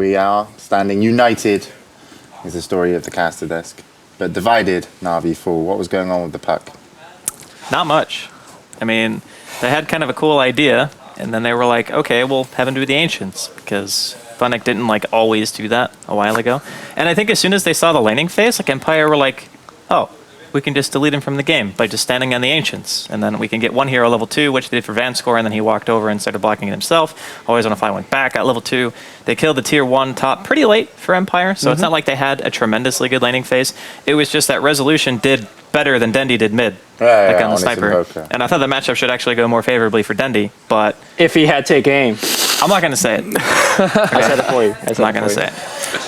we are, standing united, is the story of the caster desk. But divided, Na'Vi Fool. What was going on with the puck? Not much. I mean, they had kind of a cool idea, and then they were like, okay, we'll have him do the Ancients, because Funnick didn't like always do that a while ago. And I think as soon as they saw the laning phase, like Empire were like, oh, we can just delete him from the game by just standing on the Ancients. And then we can get one hero level 2, which they did for Vanscore, and then he walked over and started blocking it himself. Always on a fly went back, got level 2. They killed the tier 1 top pretty late for Empire, so it's not like they had a tremendously good laning phase. It was just that Resolution did better than Dendi did mid, on the sniper. And I thought the matchup should actually go more favorably for Dendi, but... If he had take aim. I'm not going to say it. I said it for you. I'm not going to say it.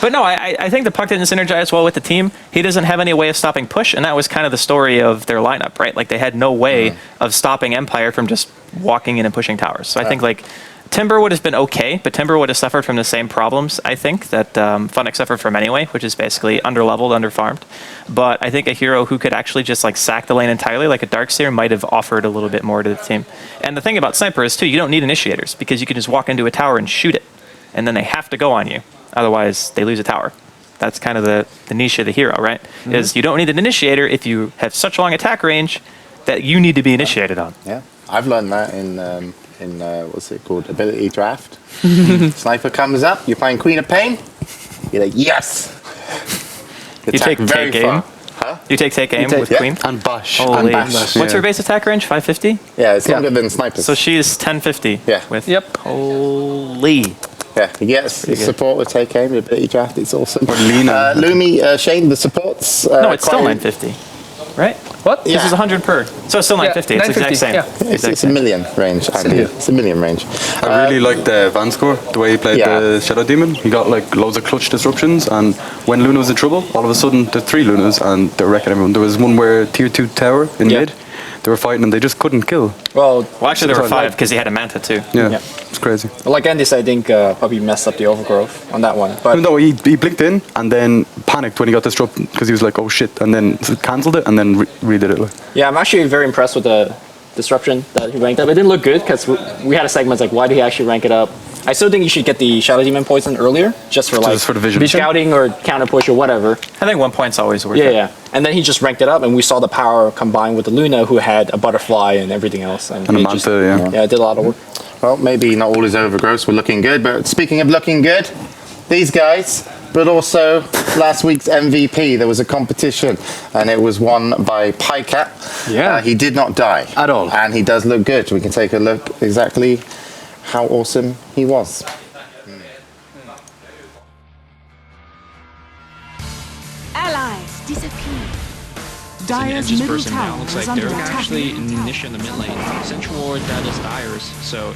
But no, I think the puck didn't synergize well with the team. He doesn't have any way of stopping push, and that was kind of the story of their lineup, right? Like, they had no way of stopping Empire from just walking in and pushing towers. So I think, like, Timber would have been okay, but Timber would have suffered from the same problems, I think, that Funnick suffered from anyway, which is basically underleveled, underfarmed. But I think a hero who could actually just like sack the lane entirely, like a Darkseer, might have offered a little bit more to the team. And the thing about Sniper is, too, you don't need initiators, because you can just walk into a tower and shoot it, and then they have to go on you. Otherwise, they lose a tower. That's kind of the niche of the hero, right? Is you don't need an initiator if you have such long attack range that you need to be initiated on. Yeah, I've learned that in what's it called, ability draft. Sniper comes up, you're playing Queen of Pain, you're like, yes. You take aim. Huh? You take aim with Queen? And Bash. Holy. And Bash. What's her base attack range? 550? Yeah, it's longer than Snipers. So she's 1050. Yeah. With Yep. Yeah, Holy. he gets support with take aim, ability draft, it's awesome. Or Lena. Lumi, Shane, the supports. No, it's still 950. Right? What? This is 100 per. So it's still 950. It's the exact same. Yeah. It's a million range, Andy. It's a million range. I really liked Vanscore, the way he played the Shadow Demon. He got like loads of clutch disruptions, and when Luna was in trouble, all of a sudden the 3 Lunas, and they were wrecking everyone. There was one where tier 2 tower in mid, they were fighting and they just couldn't kill. Well, actually there were 5 because he had a Manta too. Yeah, it's crazy. Well, like Andy said, I think probably messed up the overgrowth on that one. But No, he blinked in and then panicked when he got disrupted because he was like, oh shit, and then cancelled it and then redid it. Like. yeah, I'm actually very impressed with the disruption that he ranked up. It didn't look good because we had a segment like, why did he actually rank it up? I still think you should get the Shadow Demon poison earlier, just for like for the vision. scouting or counter push or whatever. I think 1 point's always worth it. Yeah. And then he just ranked it up, and we saw the power combined with the Luna, who had a butterfly and everything else. And a he Manta, it did a lot of work. Well, maybe not all his overgrowths were looking good, but speaking of looking good, these guys, but also last week's MVP, there was a competition, and it was won by Pycat. Yeah. He did not die. At all. And he does look good. We can take a look exactly how awesome he was. Allies disappear. Dyer's Dire's middle middle now tower looks is like under they're attack. actually Nisha in the mid lane. Central Ward, that is Dyer's. So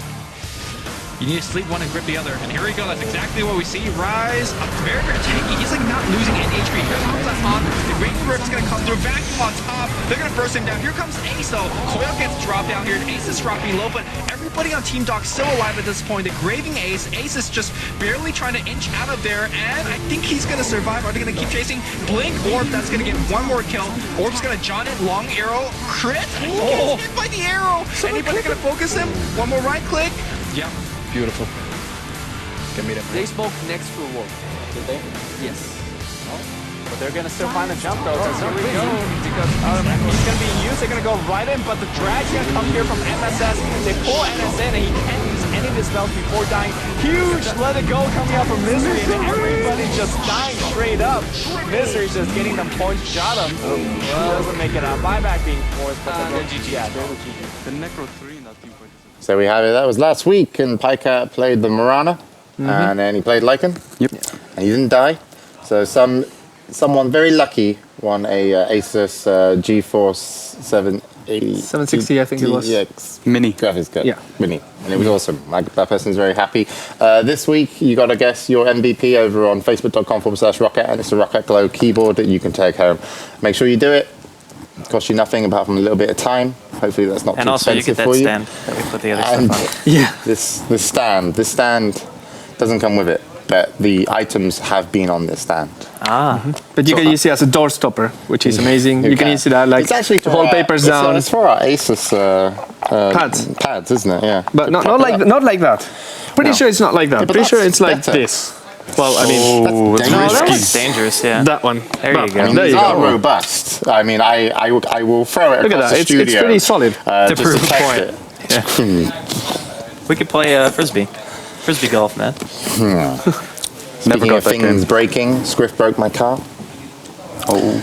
you need to sleep one and grip the other. And here we go. That's exactly what we see. Rise up very, very tanky. He's like not losing any HP. Here comes that on. The Great Rift's going to come through. Vacuum on top. They're going to burst him down. Here comes Ace though. Coil gets dropped down here. Ace is dropping low, but everybody on Team Doc still alive at this point. They're graving Ace. Ace is just barely trying to inch out of there, and I think he's going to survive. Are they going to keep chasing? Blink Orb, that's going to get one more kill. Orb's going to John it. Long arrow. Crit. He gets hit by the arrow. Anybody going to focus him? One more right click. Yeah. Beautiful. They smoked next to a wolf. Did they? Yes. But they're gonna still find a jump though. So here we go. Because he's gonna be used. They're gonna go right in, but the drag's gonna come here from MSS. They pull NS in, and he can't use any of his spells before dying. Huge let it go coming out from Misery, and everybody just dying straight up. Misery just getting them points shot up. Doesn't make it out. Buyback being forced, but they're GG. Yeah, they're the GG. The Necro 3 in that team point. So we have it. That was last week, and Pycat played the Mirana, and then he played Lycan. Yep. And he didn't die. So someone very lucky won a ASUS GeForce 760, I think it was. DX Mini. graphics card. Yeah. Mini. And it was awesome. That person's very happy. This week, you got to guess your MVP over on facebook.com/Rocket, and it's a Rocket Glow keyboard that you can take home. Make sure you do it. It costs you nothing apart from a little bit of time. Hopefully that's not too expensive for you. And also you get that stand that we put the other And stuff on. Yeah. this stand doesn't come with it, but the items have been on this stand. But you can use it as a door stopper, which is amazing. You can use it like it's actually to hold papers down. It's for our ASUS Pads, isn't it? Yeah. but not like that. Pretty sure it's not like that. Yeah, but Pretty sure that's it's like better. this. Well, I mean, That's That's dangerous, yeah. that one. There you go. I mean, There these you are go. robust. I mean, I will throw it Look at across that. the It's studio. pretty solid. To just prove a test point. it. We could play frisbee. Frisbee golf, man. Speaking got of that things game. breaking, Scriff broke my car.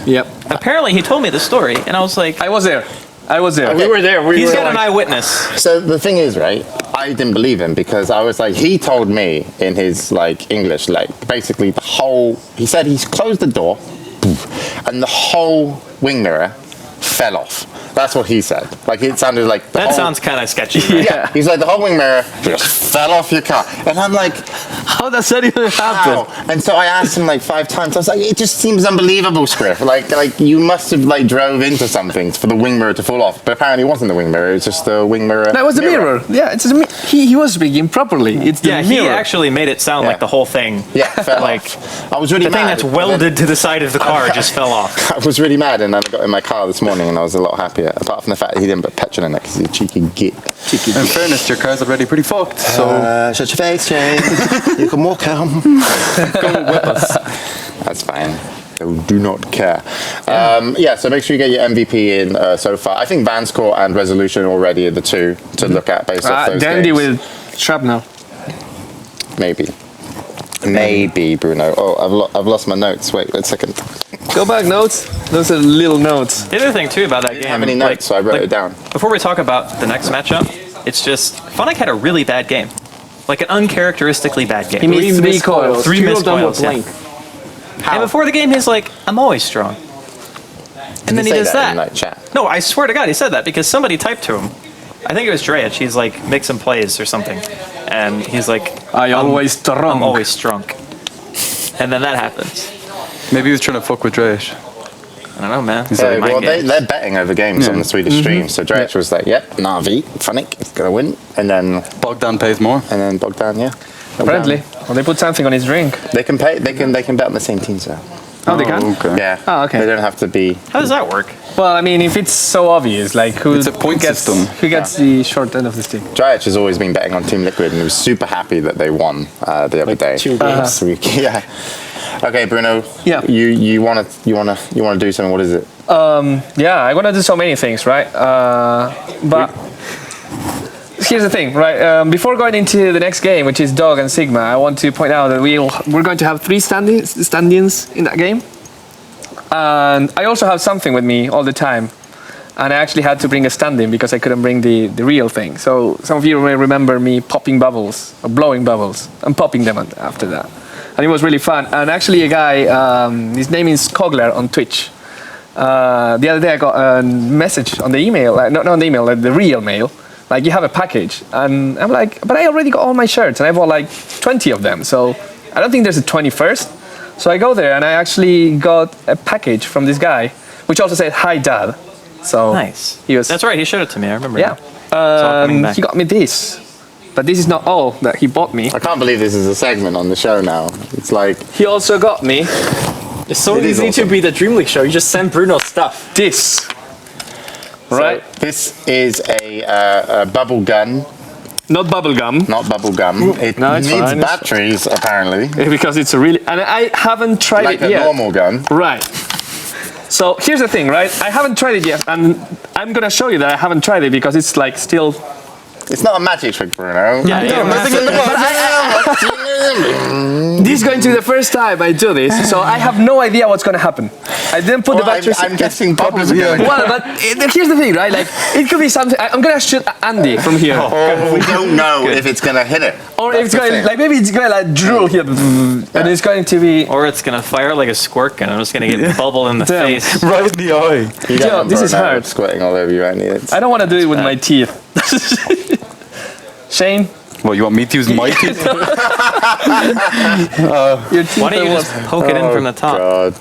Yep. Apparently, he told me the story, and I was like, I was there. We were there. he's got an eyewitness. So the thing is, right, I didn't believe him because I was like, he told me in his like English, like basically he said he's closed the door and the whole wing mirror fell off. That's what he said. Like it sounded like That sounds kind of sketchy. Right? yeah. He's like the whole wing mirror just fell off your car, and I'm like, How does that even happen? how? And so I asked him like 5 times. I was like, it just seems unbelievable, Scriff. Like you must have like drove into something for the wing mirror to fall off. But apparently it wasn't the wing mirror. It was just the wing mirror. That was the mirror. Yeah, it's he was speaking properly. It's the Yeah, mirror. he actually made it sound like the whole thing. Yeah, fell Like, off. I was really The thing mad. that's welded to the side of the car just fell off. I was really mad, and then I got in my car this morning, and I was a lot happier. Apart from the fact that he didn't put petrol in it because he's a cheeky git. In fairness, your car's already pretty fucked. So Shut your face, Jay. You can walk home. go with us. That's fine. Do not care. So make sure you get your MVP in so far. I think Vanscore and Resolution already are the two to look at based off those Dandy games. with Shrapnel. Maybe, Bruno. Oh, I've lost my notes. Wait a second. Go back, notes. Those are little notes. The other thing, too, about that game... How many notes? So I wrote it down. Before we talk about the next matchup, it's just... Funnick had a really bad game. Like an uncharacteristically bad game. He missed 3 coils. Three 2 missed of them were coils, yeah. blank. And before the game, he's like, I'm always strong. And then he say does that. in like chat. No, I swear to God, he said that because somebody typed to him. I think it was Dreich. He's like, make some plays or something. And he's like, I always strong. I'm always strong. And then that happens. Maybe he was trying to fuck with Dreich. I don't know, man. Yeah, Mind well, games. they're betting over games on the Swedish stream. So Dreich was like, "Yep, Navi, Funnick is gonna win," and then Bogdan pays more. Bogdan, yeah. Apparently. Well, they put something on his drink. They can pay. They can bet on the same teams, though. Oh, they can? Okay. Yeah. Oh, okay. They don't have to be. How does that work? Well, I mean, if it's so obvious, like who It's a point gets, system. Who gets the short end of the stick? Dreich has always been betting on Team Liquid, and he was super happy that they won the other day. 2 games. This week. Yeah. Okay, Bruno. Yeah. You wanna do something? What is it? Yeah, I want to do so many things, right? But here's the thing, right? Before going into the next game, which is Dog and Sigma, I want to point out that we're going to have 3 stand-ins in that game. And I also have something with me all the time. And I actually had to bring a stand-in because I couldn't bring the real thing. So some of you may remember me popping bubbles, or blowing bubbles, and popping them after that. And it was really fun. And actually a guy, his name is Kogler on Twitch. The other day I got a message on the email, not on the email, like the real mail, like you have a package. And I'm like, but I already got all my shirts and I bought like 20 of them. So I don't think there's a 21st. So I go there and I actually got a package from this guy, which also said, "Hi, Dad." So Nice. he was, That's right. He showed it to me. I remember. yeah. It's all coming back. He got me this. But this is not all that he bought me. I can't believe this is a segment on the show now. It's like He also got me It's so It is easy awesome. to be the DreamLeague show. You just send Bruno stuff. this. Right? So this is a bubble gun, Not bubblegum. not bubble gum. It No, it's needs fine. batteries apparently, Because it's a really... And I haven't tried like it a yet. normal gun. Right. So here's the thing, right? I haven't tried it yet. And I'm going to show you that I haven't tried it because it's like still... It's not a magic trick, Bruno. Yeah, yeah, This is going to be the first time I do this, so I have no idea what's going to happen. I didn't put the batteries... I'm guessing bubbles are going. Well, but here's the thing, right? Like, it could be something... I'm going to shoot Andy from here. Or we don't know if it's gonna hit it. Or That's it's the going... thing. Like, maybe it's going to, like, drool here. And it's going to be... Or it's gonna fire like a squirt gun. I'm just gonna get bubble in the Damn. face. Right in the eye. You don't Yo, want this is Bruno hard. squirting all over you, Andy. It's, I don't want to do it with my teeth. Shane, Well, you want me to use my teeth? your teeth Why don't you are just poke it in from the top? God.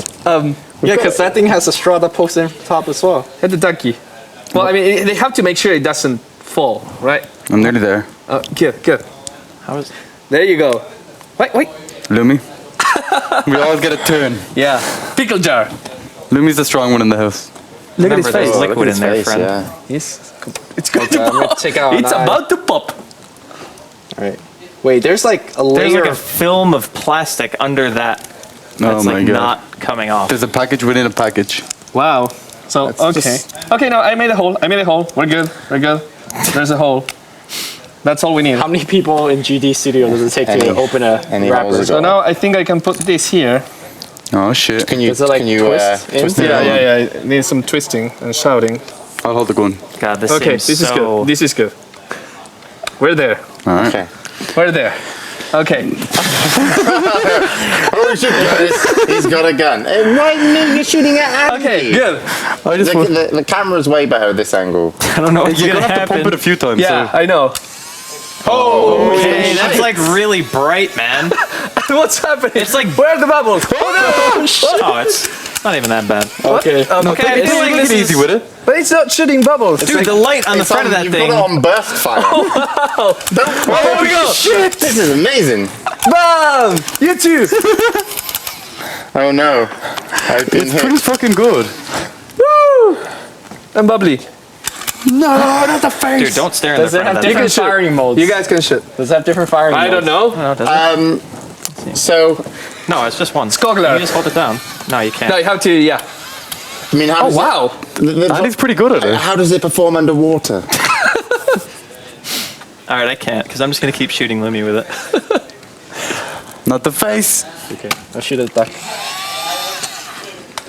Yeah, because that thing has a straw that pokes in from top as well. hit the ducky. Well, I mean, they have to make sure it doesn't fall, right? I'm nearly there. Good. How is? There you go. Wait. Lumi. We always get a turn. Yeah. Pickle jar. Lumi's the strong one in the house. Look Remember, at there's his face. liquid in there, friend. Yeah. It's going to I'm gonna pop. take out It's an eye. about to pop. Alright. Wait, there's like a There's layer like a of... film of plastic under that. That's my like God. not coming off. There's a package within a package. Wow. So, okay. Okay, no, I made a hole. We're good. There's a hole. That's all we need. How many people in GD Studio does it take to open a any wrapper? holes So now I think I can put this here. Oh shit. Can you, Does it, like, can you twist in? twist it? Yeah. It needs some twisting and shouting. I'll hold the gun. God, this Okay, seems this is so... good. This is good. We're there. Alright. Okay. We're there. Okay. Oh shit, guys. He's got a gun. Why me? You're shooting at Andy. Okay, good. I just want, The camera's way better at this angle. I don't know what's you're going gonna to have to pump happen. it a few times. Yeah, So. I know. Okay, that's like really bright, man. What's happening? It's like... Where are the bubbles? Oh Oh, it's not even that bad. Okay. Okay, I feel like Take this it easy is... with it. no! But it's not shooting bubbles. Dude, the light on the It's front of that you've thing... got it on burst fire. Oh, here we go. Shit, this is amazing. Bam! You too. Oh no. I've been It's hit. pretty fucking good. Woo! And bubbly. No, not the face. Dude, don't stare in the Does it front have of that different thing. firing modes? You guys can shoot. Does it have different firing modes? I don't know. No, does it? So, No, it's just one. Skogler. You just hold it down. No, you can't. No, you have to, yeah. I mean, how Oh, does wow. Andy's pretty good at it. How does it perform underwater? All right, I can't, because I'm just going to keep shooting Lumi with it. Not the face. Okay, I'll shoot it back.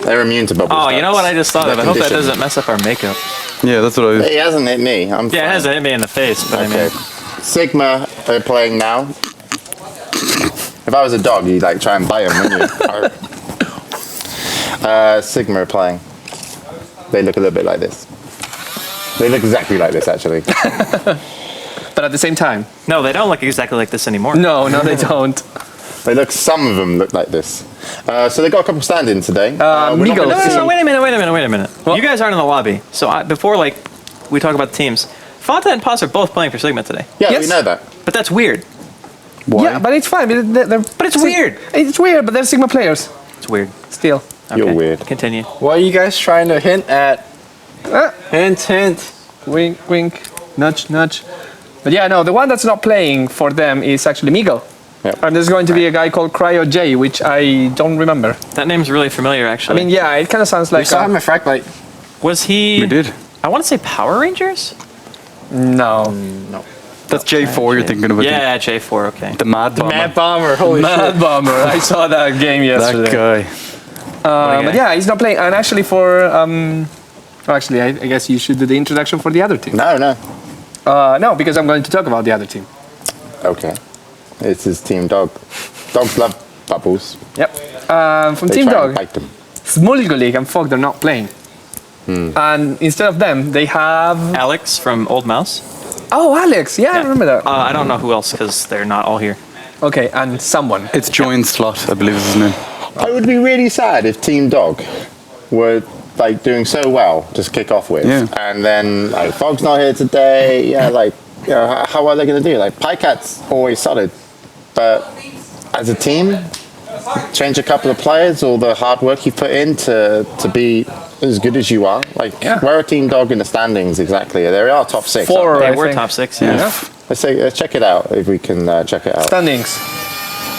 They're immune to bubble Oh, you know what I just thought of? I hope that condition. doesn't mess up our makeup. Yeah, that's what I. He hasn't hit me. I'm Yeah, it fine. hasn't hit me in the face, but Okay. I mean... Sigma are playing now. If I was a dog, you'd like try and bite him, wouldn't you? Sigma are playing. They look a little bit like this. They look exactly like this, actually. But at the same time. No, they don't look exactly like this anymore. No, they don't. They look. Some of them look like this. So they got a couple stand-in today. We're not Miguel. gonna No, see- wait a minute. You guys aren't in the lobby. So before, like, we talk about the teams, Fanta and Paz are both playing for Sigma today. Yeah, Yes. we know that. But that's weird. Why? Yeah, but it's fine. But it's weird. It's weird, but they're Sigma players. It's weird. Still. You're Okay, weird. Continue. What are you guys trying to hint at? Hint. Wink, wink. Nudge, nudge. But yeah, no, the one that's not playing for them is actually Miguel. Yep. And there's going to be a guy called Cryo J, which I don't remember. That name's really familiar, I actually. mean, yeah, it kind of sounds We like. saw him at Fragmite. Was he... We did. I want to say Power Rangers? No. That's J4 you're thinking about. Yeah, J4, okay. The Mad Bomber. Mad Bomber, holy Mad shit. Bomber. I saw that game yesterday. That guy. But yeah, he's not playing. And actually, I guess you should do the introduction for the other team. No, no. No, because I'm going to talk about the other team. Okay. It's his Team Dog. Dogs love bubbles. Yep. From They Team try and Dog, bite them. Smulgulik and Fog, they're not playing. And instead of them, they have. Alex from Old Mouse. Oh, Alex. Yeah, I remember that. I don't know who else, because they're not all here. Okay, and someone. It's Join Slot, I believe is his name. I would be really sad if Team Dog were like doing so well to kick off with, Yeah. and then like Fog's not here today. Yeah, like you know, how are they going to do? Like Pycat's always solid, but as a team, change a couple of players, all the hard work you put in to be as good as you are. Like where are Team Dog in the standings exactly? They are top 6. Four, aren't They I were think. top 6, yeah. Yeah. they? Let's check it out if we can check it out. Standings.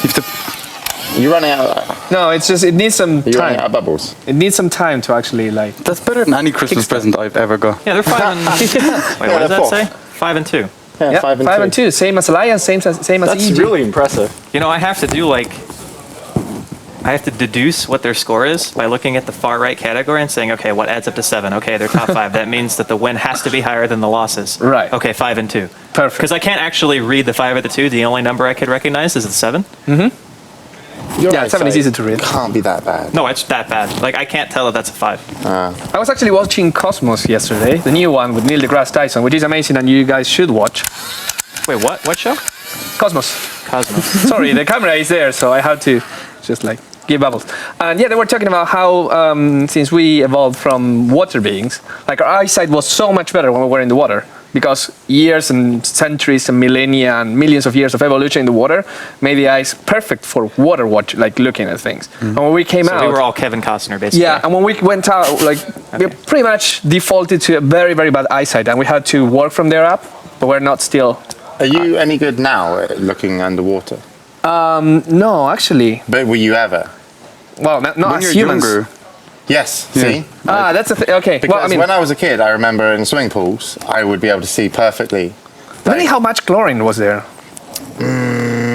If the, You're running out. No, it's just, it needs some You're running out time. of bubbles. It needs some time to actually, like. that's better than any Christmas present I've ever got. Yeah, they're 5 and... Wait, what they're does that fourth. say? 5 and 2. Yeah, Yeah, 5 and 2. Same as Alliance, same as That's EG. really impressive. You know, I have to do, like... I have to deduce what their score is by looking at the far right category and saying, okay, what adds up to 7? Okay, they're top 5. That means that the win has to be higher than the losses. Right. Okay, 5 and 2. Perfect. Because I can't actually read the 5 or the 2. The only number I could recognize is the 7. Yeah, 7 is easy to read. Can't be that bad. No, it's that bad. Like, I can't tell that that's a 5. I was actually watching Cosmos yesterday, the new one with Neil deGrasse Tyson, which is amazing and you guys should watch. Wait, what? What show? Cosmos. Cosmos. Sorry, the camera is there, so I had to just like give bubbles. And yeah, they were talking about how since we evolved from water beings, like our eyesight was so much better when we were in the water. Because years and centuries and millennia and millions of years of evolution in the water made the eyes perfect for water watch, like looking at things. And when we came So out, we were all Kevin Costner, basically. yeah, and when we went out, like we pretty much defaulted to a very, very bad eyesight, and we had to work from there up. But we're not still Are you any good now at looking underwater? No, actually. But were you ever? Well, not When as you're humans. younger, Yes. Yeah. See? That's the thing. Okay. Because Well, I mean, when I was a kid, I remember in swimming pools, I would be able to see perfectly. depending how much chlorine was there.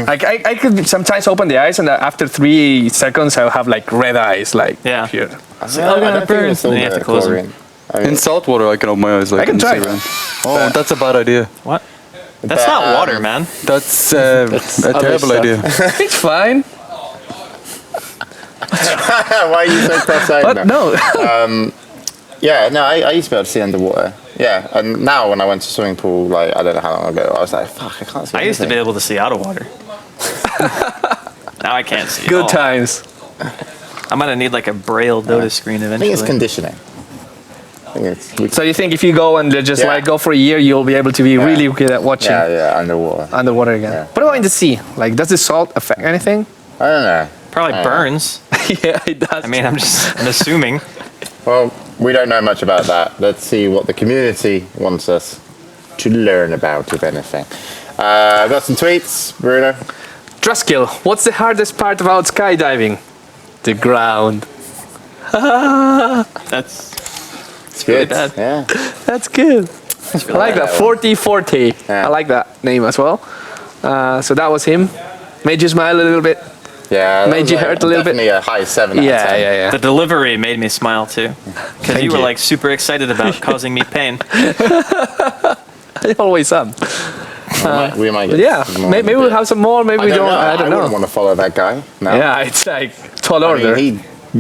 Like I could sometimes open the eyes, and after 3 seconds, I'll have like red eyes, like Yeah. here. I don't think it's all Then you have the to close 'em. chlorine. I mean, in salt water, I can open my eyes like I can and try. see around. Oh, that's a bad idea. What? That's But, not water, man. That's a terrible stuff. idea. It's fine. why are you so cross-eyed But now? no. Yeah, no, I used to be able to see underwater. Yeah, and now when I went to swimming pool, like, I don't know how long ago, I was like, fuck, I can't see I used to be anything. able to see out of water. Now I can't see. at Good all. times. I'm gonna need like a Braille Dota screen I think eventually. it's conditioning. I think it's, So you think if you go and just Yeah. like go for a year, you'll be able to be really good at watching yeah, underwater. underwater again. Yeah. What about in the sea? Like, does the salt affect anything? I don't know. Probably burns. Yeah, it does. I mean, I'm assuming. Well, we don't know much about that. Let's see what the community wants us to learn about, if anything. I've got some tweets, Bruno. Druskill, what's the hardest part about skydiving? The ground. That's It's good. bad. Yeah. That's good. I like that. 4040. Yeah. I like that name as well. So that was him. Made you smile a little bit. Yeah. that Made was you hurt a little bit? Definitely a high 7 out of 10. Yeah. The delivery made me smile too, because Thank you were you. like super excited about causing me pain. I always am. We might get Yeah. some more Maybe in a we'll bit. have some more. Maybe we don't. I don't wouldn't know. want to follow that guy. No. Yeah, it's like tall I order. mean, he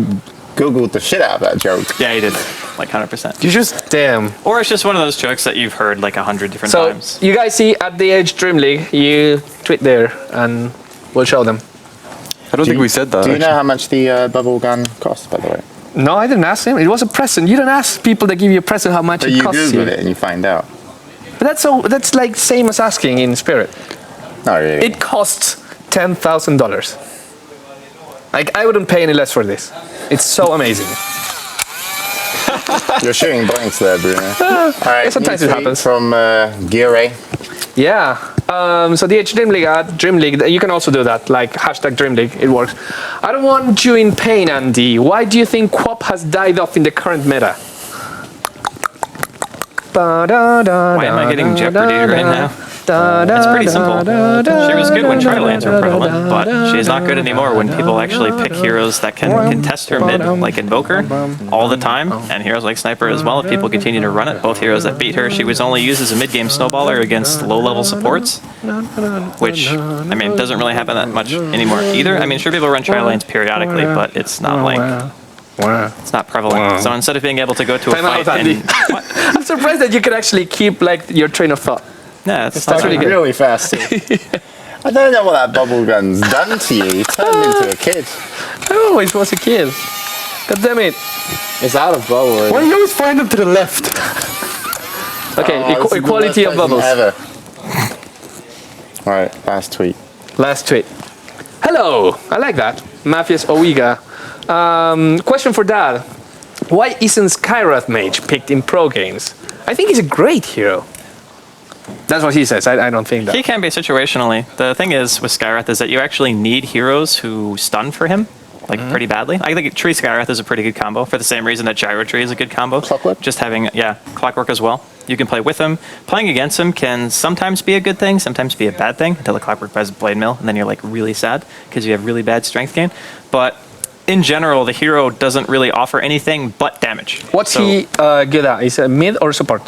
Googled the shit out of that joke. Yeah, he did, like 100%. You just damn. Or it's just one of those jokes that you've heard like 100 different So times. you guys see at the Edge DreamLeague, you tweet there, and we'll show them. I don't think we said that. Do you know actually. how much the bubble gun costs, by the way? No, I didn't ask him. It was a present. You don't ask people that give you a present how much But it you costs Google you. it and you find out. But that's like same as asking in Spirit. Not really. It costs $10,000. Like I wouldn't pay any less for this. It's so amazing. You're shooting blanks there, Bruno. All right, sometimes new it tweet happens. From Gire. Yeah. So the DreamLeague ad, DreamLeague, you can also do that, like hashtag DreamLeague, it works. I don't want you in pain, Andy. Why do you think Quap has died off in the current meta? Why am I getting Jeopardy right now? That's pretty simple. She was good when tri-lanes were prevalent, but she's not good anymore when people actually pick heroes that can contest her mid, like Invoker, all the time, and heroes like Sniper as well. If people continue to run it, both heroes that beat her, she was only used as a mid-game snowballer against low-level supports, which, I mean, doesn't really happen that much anymore either. I mean, sure, people run tri-lanes periodically, but it's not like... It's not prevalent. So instead of being able to go to a Time out, fight Andy. and... What? I'm surprised that you could actually keep like your train of thought. Yeah, it's That's not really good. Really fast too. I don't know what that bubble gun's done to you. You turned into a kid. I always was a kid. God damn it. It's out of bow already. Why do you always find them to the left? Okay, Oh, this is the equality worst of bubbles. person Ever. All right, last tweet. Last tweet. Hello, I like that. Mafias Oiga. Question for Dad. Why isn't Skywrath Mage picked in pro games? I think he's a great hero. That's what he says. I don't think that. He can be situationally. The thing is with Skywrath is that you actually need heroes who stun for him, like pretty badly. I think Tree Skywrath is a pretty good combo for the same reason that Gyro Tree is a good combo. Clockwork? Just having, Clockwork as well. You can play with him. Playing against him can sometimes be a good thing, sometimes be a bad thing, until the Clockwork buys a Blade Mill, and then you're like really sad because you have really bad strength gain. But in general, the hero doesn't really offer anything but damage. What's So- he good at? Is it mid or support?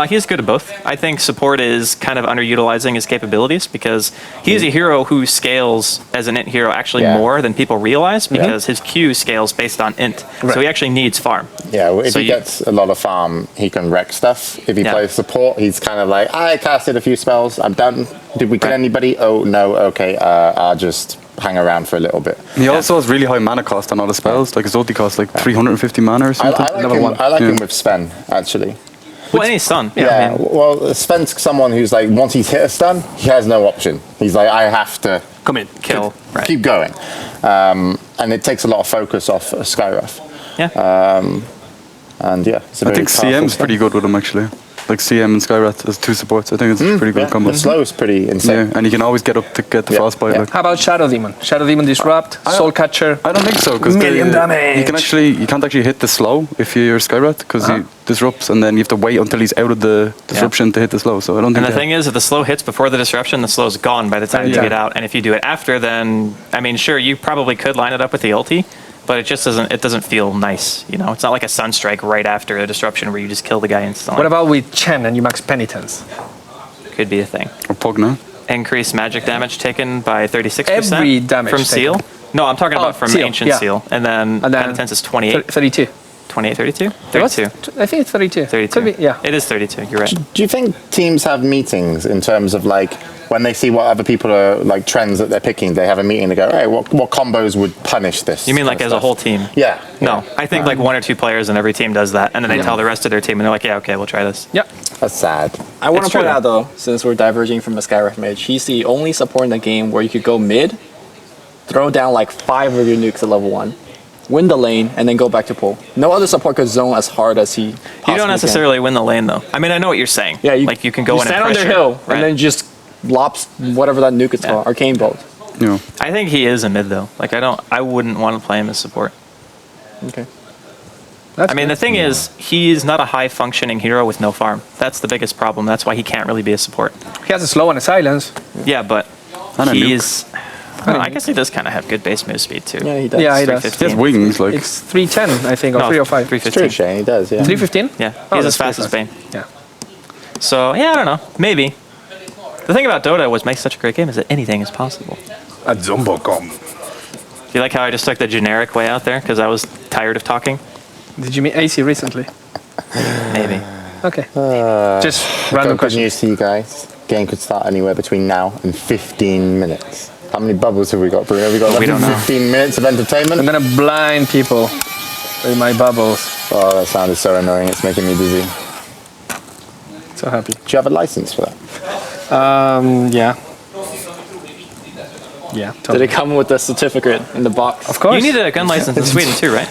He's good at both. I think support is kind of underutilizing his capabilities because he's a hero who scales as an int hero actually Yeah. more than people realize because his Q scales based on int. So he actually needs farm. Yeah, well, if So he you- gets a lot of farm, he can wreck stuff. If he Yeah. plays support, he's kind of like, I casted a few spells, I'm done. Did we kill anybody? Oh, no, okay, I'll just hang around for a little bit. He also has really high mana cost on all the spells. Like his ulti costs like 350 mana or I something. like him with Sven, actually. Well, any stun. Yeah, I mean, well, Sven's someone who's like, once he's hit a stun, he has no option. He's like, I have to Come in. kill. Right. keep going. And it takes a lot of focus off Skywrath. Yeah. And yeah, it's a I very think powerful CM's spell. pretty good with him actually. like CM and Skywrath as 2 supports. I think it's a pretty good combo. The slow is pretty insane. Yeah, and you can always get up to get the frostbite. Yeah. Like. How about Shadow Demon? Shadow Demon disrupt, Soul Catcher. I don't think so because Million damage. you can't actually hit the slow if you're Skywrath because he disrupts and then you have to wait until he's out of the disruption to hit the slow. So I don't think. And the thing is, if the slow hits before the disruption, the slow's gone by the time you get out. And if you do it after, then I mean, sure, you probably could line it up with the ulti, but it just doesn't. It doesn't feel nice. You know, it's not like a Sunstrike right after a disruption where you just kill the guy instantly. What about with Chen and you max Penitence? Could be a thing. Or Pugna. Increase magic damage taken by 36%. Every damage from taken. Seal. No, I'm talking about from Seal, Ancient yeah. Seal, and then Penitence is 28. 32. 28, 32? What? 32. I think it's 32. 32. Could be, yeah. It is 32. You're right. Do you think teams have meetings in terms of like when they see what other people are like trends that they're picking, they have a meeting to go, hey, what combos would punish this? You mean like as a whole team? Yeah. No, I think like 1 or 2 players in every team does that, and then they tell the rest of their team, and they're like, yeah, okay, we'll try this. Yep. That's sad. I want It's to point true. out though, since we're diverging from the Skywrath Mage, he's the only support in the game where you could go mid, throw down like 5 of your nukes at level 1, win the lane, and then go back to pull. No other support could zone as hard as he possibly You don't necessarily win the lane, though. I mean, I know what you're saying. Yeah, like you can go you in and stand on pressure. their hill right. and then just lops whatever that nuke is called, Arcane Bolt. Yeah. I think he is a mid, though. Like I wouldn't want to play him as support. Okay. That's I mean, the thing is, he's not a high-functioning hero with no farm. That's the biggest problem. That's why he can't really be a support. He has a slow and a silence. Yeah, but And a nuke. he's... I guess he does kind of have good base move speed, too. Yeah, he does. Yeah, he does. He has 315. wings, like. It's 310, I think, or No, 305. 315. True, Shane, he does, yeah. 315? Yeah, Oh, he's that's as fast as pretty Bane. Yeah. So, yeah, I don't know. Maybe. The thing about Dota was makes such a great game is that anything is possible. A Zombocom. Do you like how I just took the generic way out there because I was tired of talking? Did you meet AC recently? Maybe. Okay. Just Got random good question. news to you guys. Game could start anywhere between now and 15 minutes. How many bubbles have we got, Bruno? Have we got We don't know. 15 minutes of entertainment? I'm gonna blind people with my bubbles. Oh, that sound is so annoying. It's making me dizzy. So happy. Do you have a license for that? Yeah. Yeah, Did totally. it come with a certificate in the box? Of course. You need a gun license in Sweden, too, right?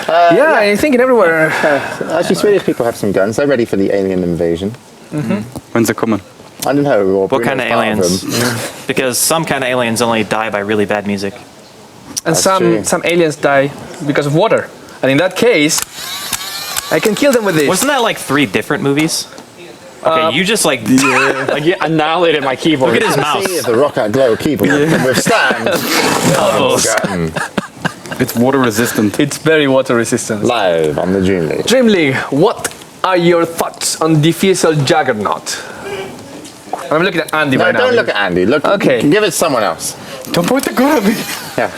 yeah, I think in everywhere. Actually, Swedish people have some guns. They're ready for the alien invasion. When's it coming? I don't know. Or What Bruno's kind of part aliens? them. Because some kind of aliens only die by really bad music. And true. some aliens die because of water. And in that case, I can kill them with this. Wasn't that like 3 different movies? Okay, you just like Like you annihilated my keyboard. look at his See mouse. if the Rocket Glow keyboard can withstand gun. It's water resistant. It's very water resistant. Live on the DreamLeague. DreamLeague, what are your thoughts on Diffusal Juggernaut? I'm looking at Andy No, right now. don't look at Andy. Look, Okay. give it to someone else. Don't point the gun at me. Yeah.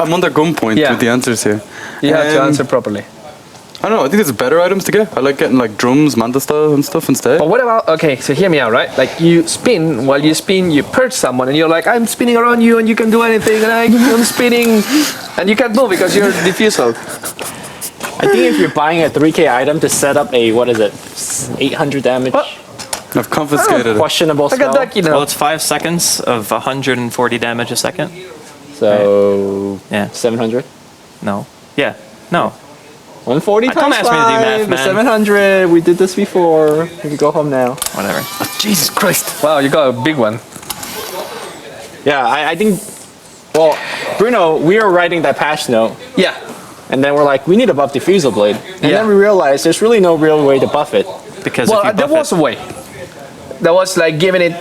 I'm under gunpoint Yeah. with the answers here. You have to Um, answer properly. I don't know. I think there's better items to get. I like getting like drums, manta style and stuff instead. But what about, okay, so hear me out, right? Like you spin, while you spin, you perch someone and you're like, I'm spinning around you and you can do anything and I'm spinning and you can't move because you're Diffusal. I think if you're buying a 3K item to set up a, what is it, 800 damage, What? I've confiscated it. questionable I got spell. lucky now. Well, it's 5 seconds of 140 damage a second. So, Yeah. 700? No. Yeah. No. 140 Don't times ask me to do math, 5 man. 700. We did this before. We can go home now. Whatever. Jesus Christ. Wow, you got a big one. Yeah, I think, well, Bruno, we were writing that patch note, Yeah. and then we're like, we need to buff Diffusal Blade. And Yeah. then we realized there's really no real way to buff it. Because Well, if you there buff was it, a way. That was like giving it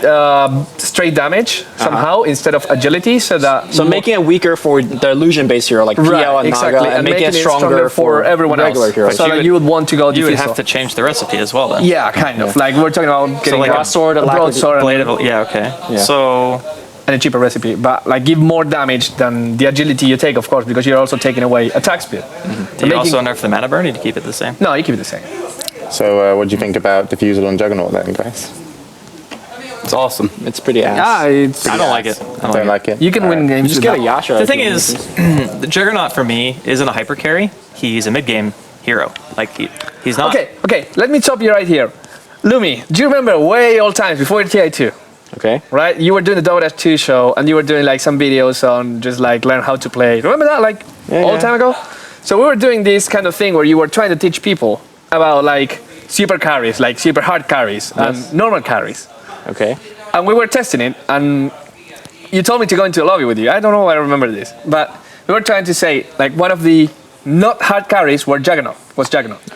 straight damage somehow instead of agility, so that So making it weaker for the illusion-based hero like PL and Naga, and making it stronger for everyone regular else. heroes. So you that would- you would want to go you would Diffusal. have to change the recipe as well then. Yeah, kind of. Like we're talking about getting like a broadsword, a broadsword, Blade and, of, yeah, okay. Yeah. So, and a cheaper recipe, but like give more damage than the agility you take, of course, because you're also taking away attack speed. do you also nerf the mana burn or do you keep it the same? No, you keep it the same. So, what do you think about Diffusal and Juggernaut then, guys? It's awesome. It's pretty ass. Yeah, it's, I don't like it. I Don't like it? you can win games. Just with get a that. Yasha. The if thing you want is, to. the Juggernaut for me isn't a hyper carry. He's a mid game hero. Like he's not. Okay. Let me stop you right here. Lumi, do you remember way old times before TI2? Okay. Right? You were doing the Dota 2 show and you were doing like some videos on just like learn how to play. Remember that? Like all yeah. time ago? So we were doing this kind of thing where you were trying to teach people about like super carries, like super hard carries, and normal carries. Okay. And we were testing it, and you told me to go into a lobby with you. I don't know why I remember this, but we were trying to say, like, one of the not hard carries was Juggernaut.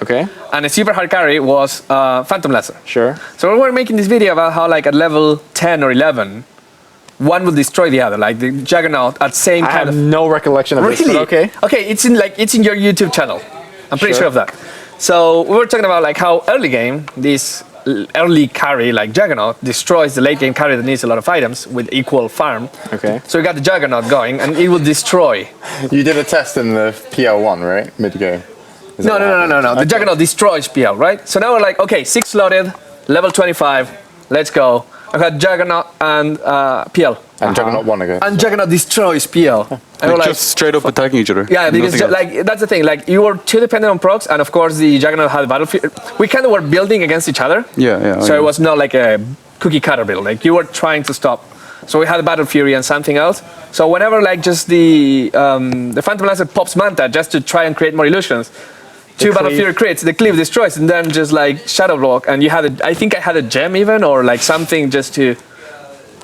Okay. And a super hard carry was Phantom Lancer. Sure. So we were making this video about how, like, at level 10 or 11, one will destroy the other. Like, the Juggernaut at same I kind have of... no recollection of this. Really? But okay. Okay, it's in your YouTube channel. I'm pretty Sure. sure of that. So we were talking about, like, how early game, this early carry like Juggernaut destroys the late game carry that needs a lot of items with equal farm. Okay. So we got the Juggernaut going, and it will destroy. You did a test in the PL1, right? Mid-game. Is No. that what happened? The Okay. Juggernaut destroys PL, right? So now we're like, okay, 6 loaded, level 25, let's go. I got Juggernaut and PL. And Juggernaut won again. And Juggernaut destroys PL. And we're like, just straight up attacking each other. yeah, because Nothing else. like that's the thing. Like you were too dependent on procs, and of course the Juggernaut had Battlefield. We kind of were building against each other. Yeah. So it was not like a cookie cutter build. Like you were trying to stop. So we had Battle Fury and something else. So whenever like just the Phantom Lancer pops Manta just to try and create more illusions, two Battle Fury crits, the cleave destroys, and then just like Shadow Block, and you had I think I had a gem even or like something just to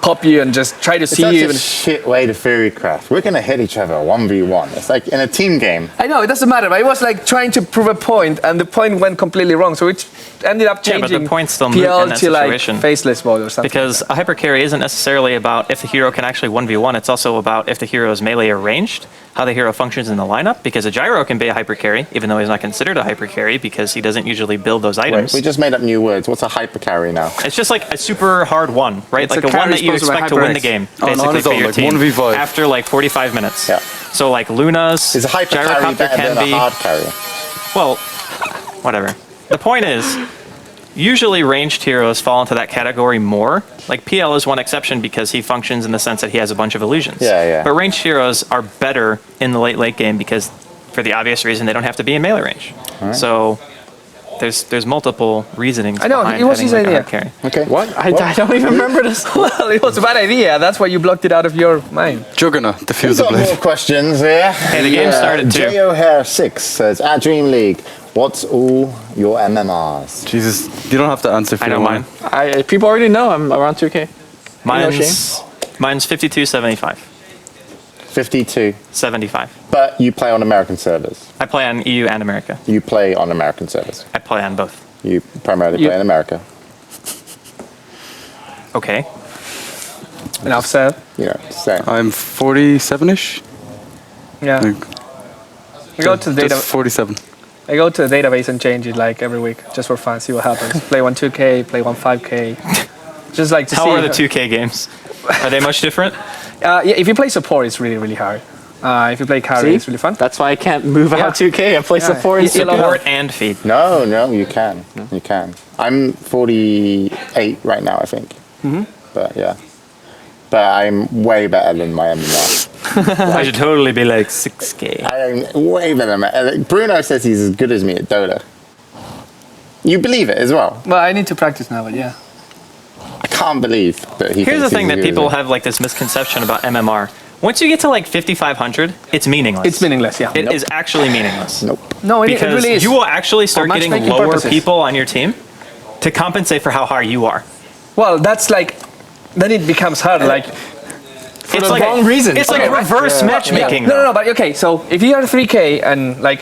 pop you and just try to It's see such you. a shit way to theory craft. We're gonna hit each other 1v1. It's like in a team game. I know, it doesn't matter, but it was like trying to prove a point, and the point went completely wrong. So it ended up Yeah, changing but the point's still moot PL in that to like situation. faceless mode or something. Because a hyper carry isn't necessarily about if the hero can actually 1v1, it's also about if the hero is melee or ranged, how the hero functions in the lineup, because a gyro can be a hyper carry, even though he's not considered a hyper carry because he doesn't usually build those items. We just made up new words. What's a hyper carry now? It's just like a super hard one, right? It's like a a one carry that you supposed to be expect to win the HyperX. game, On basically its for own, your like team 1v5. after like 45 minutes. Yeah. So like Luna's Is a hyper carry gyrocopter better can than a be hard carry? well, whatever. The point is, usually ranged heroes fall into that category more. Like PL is one exception because he functions in the sense that he has a bunch of illusions. Yeah. But ranged heroes are better in the late game because, for the obvious reason, they don't have to be in melee range. So there's multiple reasonings. I know, behind it was having, his like, a idea. hard carry. Okay. What? I don't even remember this. Well, it was a bad idea. That's why you blocked it out of your mind. Juggernaut, We've defuse the got blade. more questions here. Hey, the game started too. J O'Hare 6 says, at DreamLeague, what's all your MMRs? Jesus, you don't have to answer if I you know don't mine. want. People already know I'm around 2K. Mine's 52.75. 52. 75. But you play on American servers. I play on EU and America. You play on American servers. I play on both. You primarily You- play in America. Okay. Enough said. You know, same. I'm 47-ish. Yeah. Like, I go to the data. just 47. I go to the database and change it like every week just for fun. See what happens. Play one 2K, play one 5K. Just like to see. How are the 2K games? Are they much different? Yeah, if you play support, it's really really hard. If you play carry, See? it's really fun. That's why I can't move Yeah. out 2K and play Yeah. support and You- you Support and feed. No, you can. You can. I'm 48 right now, I think. But yeah. But I'm way better than my MMR. I should totally be like 6K. I'm way better than my... Bruno says he's as good as me at Dota. You believe it as well. Well, I need to practice now, but yeah. I can't believe that he Here's the thinks thing he's that as good as people me. have like this misconception about MMR. Once you get to like 5,500, it's meaningless. It's meaningless, yeah. It is actually meaningless. Nope. No, it Because really is. you will actually start For getting matchmaking lower purposes. people on your team to compensate for how hard you are. Well, that's like. Then it becomes hard. Like. It's the like wrong reason. It's like Okay. reverse matchmaking. No, but okay. So if you are 3K and like,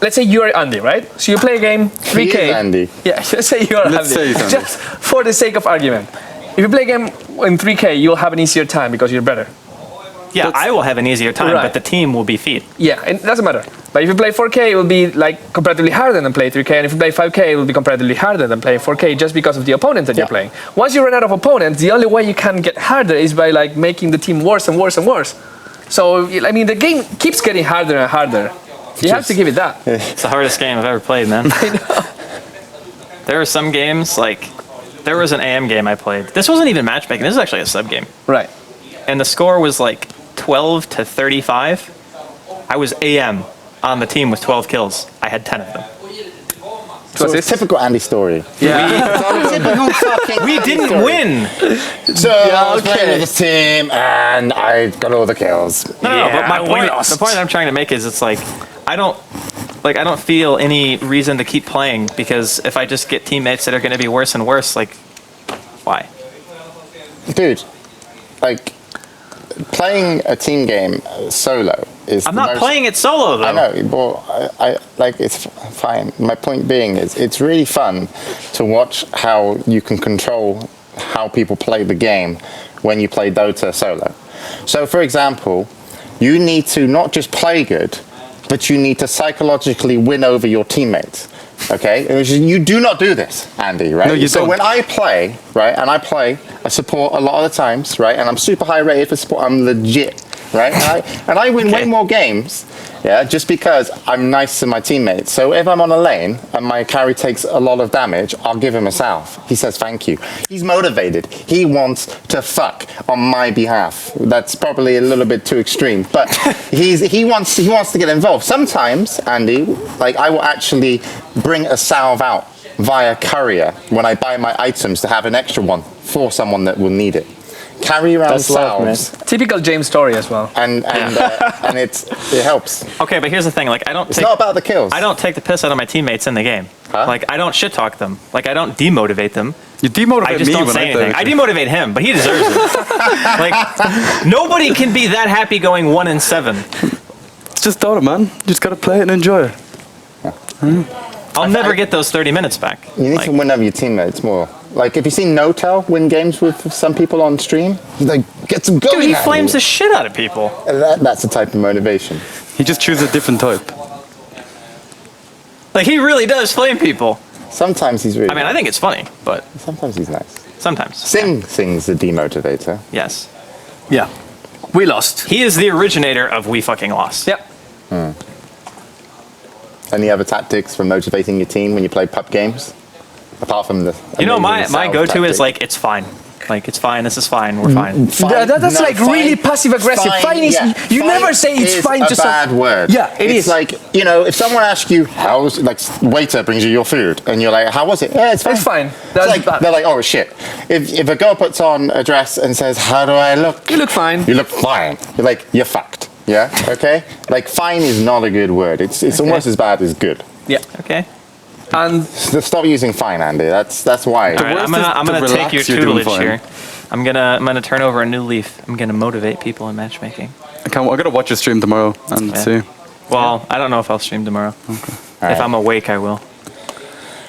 let's say you are Andy, right? So you play a game 3K. He is Andy. Yeah, let's say you are Let's say Andy. he's Andy. Just for the sake of argument, if you play a game in 3K, you'll have an easier time because you're better. Yeah, I will have an easier time, Right. but the team will be feed. Yeah, it doesn't matter. But if you play 4K, it will be like comparatively harder than play 3K, and if you play 5K, it will be comparatively harder than play 4K just because of the opponent that you're playing. Once you run out of opponents, the only way you can get harder is by like making the team worse and worse and worse. So I mean, the game keeps getting harder and harder. You have to give it that. It's the hardest game I've ever played, man. There are some games, like, there was an AM game I played. This wasn't even matchmaking, this is actually a sub game. Right. And the score was like 12 to 35. I was AM on the team with 12 kills. I had 10 of them. So it's typical Andy story. Yeah. Typical fucking We Andy didn't story. win. So I was playing with this team and I got all the kills. No, but Yeah, my we point, lost. the point I'm trying to make is it's like, I don't, Like, I don't feel any reason to keep playing because if I just get teammates that are going to be worse and worse, like, why? Dude, like, playing a team game solo is. I'm not playing it solo though. I know, but I like it's fine. My point being is, it's really fun to watch how you can control how people play the game when you play Dota solo. So, for example, you need to not just play good, but you need to psychologically win over your teammates. Okay, you do not do this, Andy, right? No, you so don't. when I play, right, and I support a lot of the times, right, and I'm super high rated for support, I'm legit, right, and I win way more games, yeah, just because I'm nice to my teammates. So if I'm on a lane and my carry takes a lot of damage, I'll give him a salve. He says thank you. He's motivated. He wants to fuck on my behalf. That's probably a little bit too extreme, but he wants to get involved. Sometimes, Andy, like I will actually bring a salve out via courier when I buy my items to have an extra one for someone that will need it. Carry around That's love, man. salves, Typical James story as well. and it helps. Okay, but here's the thing. Like, It's not about the kills. I don't take the piss out of my teammates in the game. Huh? Like, I don't shit talk them. Like, I don't demotivate them. You demotivate I just me don't when say I play anything. with I demotivate him, but he deserves it. Like, nobody can be that happy going 1-7. It's just Dota, man. You just gotta play it and enjoy it. I'll never get those 30 minutes back. You need Like, to win over your teammates more. Like, if you see No-Tell win games with some people on stream, like, get some going. dude, he Andy. flames the shit out of people. That's the type of motivation. He just chooses a different type. Like, he really does flame people. Sometimes he's really. I mean, I think it's funny, but sometimes he's nice. sometimes. Sing's the demotivator. Yes. Yeah. We lost. He is the originator of We Fucking Lost. Yep. Any other tactics for motivating your team when you play pup games? Apart from the. You know, my amazing go-to salve is tactic. like, it's fine. Like, it's fine, this is fine, we're fine. Fine. That's like fine- really passive-aggressive. Fine is- you fine never say it's is fine a to bad word. Yeah, it it's is. like, you know, if someone asks you how's, like, waiter brings you your food and you're like, how was it? Yeah, it's fine. It's fine. It's That's like, bad. they're like, oh shit. If a girl puts on a dress and says, how do I look? You look fine. You look fine. You're like, you're fucked. Yeah. Okay. Like, fine is not a good word. It's almost as bad as good. Yeah. Okay. And So stop using fine, Andy. That's why. All right, worst I'm is gonna to take your relax, you're doing tutelage fine. here. I'm gonna turn over a new leaf. I'm gonna motivate people in matchmaking. I gotta watch your stream tomorrow and Yeah. see. Well, I don't know if I'll stream tomorrow. If I'm awake, I will.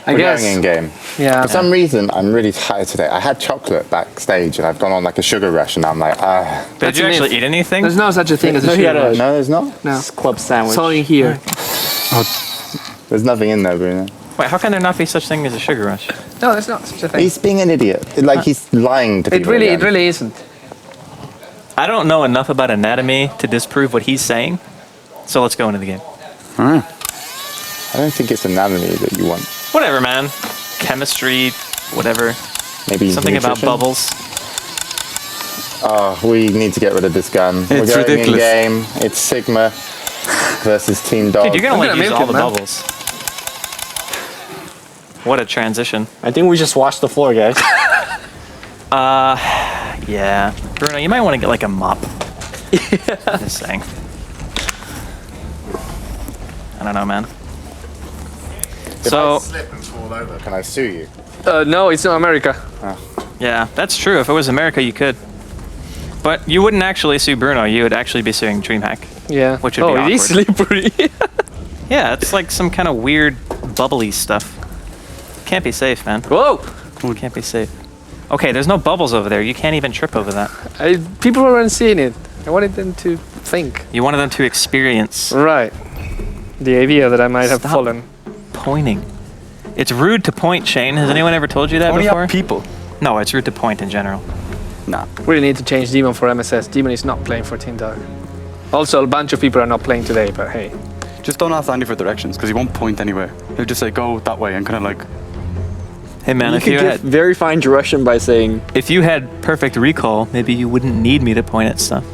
I We're guess. going in game. Yeah. For some reason, I'm really tired today. I had chocolate backstage, and I've gone on like a sugar rush, and I'm like, ah. Did That's you a myth. actually eat anything? There's no such a thing as a No, he had sugar a- rush. No, there's not. No. Club sandwich. It's all in here. There's nothing in there, Bruno. Wait, how can there not be such thing as a sugar rush? No, there's not such a thing. He's being an idiot. Like he's lying to It people. really, again. it really isn't. I don't know enough about anatomy to disprove what he's saying. So let's go into the game. I don't think it's anatomy that you want. Whatever, man. Chemistry, whatever. Maybe Something about nutrition? bubbles. Oh, we need to get rid of this gun. We're It's going ridiculous. in game. It's Sigma versus Team Dog. Dude, you're gonna I'm like gonna use milk all it, the man. bubbles. What a transition. I think we just washed the floor, guys. Yeah. Bruno, you might want to get like a mop. Just saying. I don't know, man. If So, I slip and fall over, can I sue you? No, it's not America. yeah, that's true. If it was America, you could. But you wouldn't actually sue Bruno. You would actually be suing DreamHack. Yeah. Which would be it is slippery. Yeah, it's like some kind of weird bubbly stuff. Can't be safe, man. Whoa! Can't be safe. Okay, there's no bubbles over there. You can't even trip over that. People weren't seeing it. I wanted them to think. You wanted them to experience Right. The idea that I might have Stop. fallen. pointing. It's rude to point, Shane. Has anyone ever told you that Only before? up people. No, it's rude to point in general. Nah. Really need to change Demon for MSS. Demon is not playing for Team Dog. Also, a bunch of people are not playing today, but hey. Just don't ask Andy for directions because he won't point anywhere. He'll just say go that way and kind of like. Hey man, You if could you give had very fine direction by saying, if you had perfect recall, maybe you wouldn't need me to point at stuff.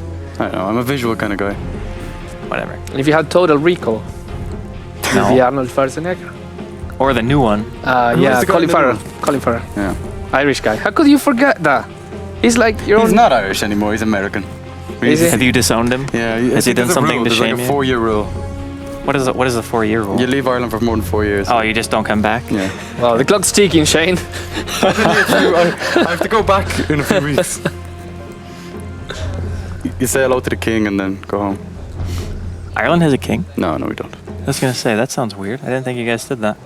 I don't know. I'm a visual kind of guy. Whatever. And if you had total recall, you'd be No. Arnold Schwarzenegger. Or the new one. Yeah, the guy Colin in the Farrell. middle? Colin Farrell. Yeah. Irish guy. How could you forget that? He's like your He's own. not Irish anymore. He's American. Is he? Have you disowned him? Yeah. Has he done there's a something rule. to There's shame like a you? 4-year rule. What is it? What is the 4-year rule? You leave Ireland for more than 4 years. Oh, you just don't come back? Yeah. Well, the clock's ticking, Shane. I have to go back in a few weeks. You say hello to the king and then go home. Ireland has a king? No, we don't. I was going to say, that sounds weird. I didn't think you guys did that.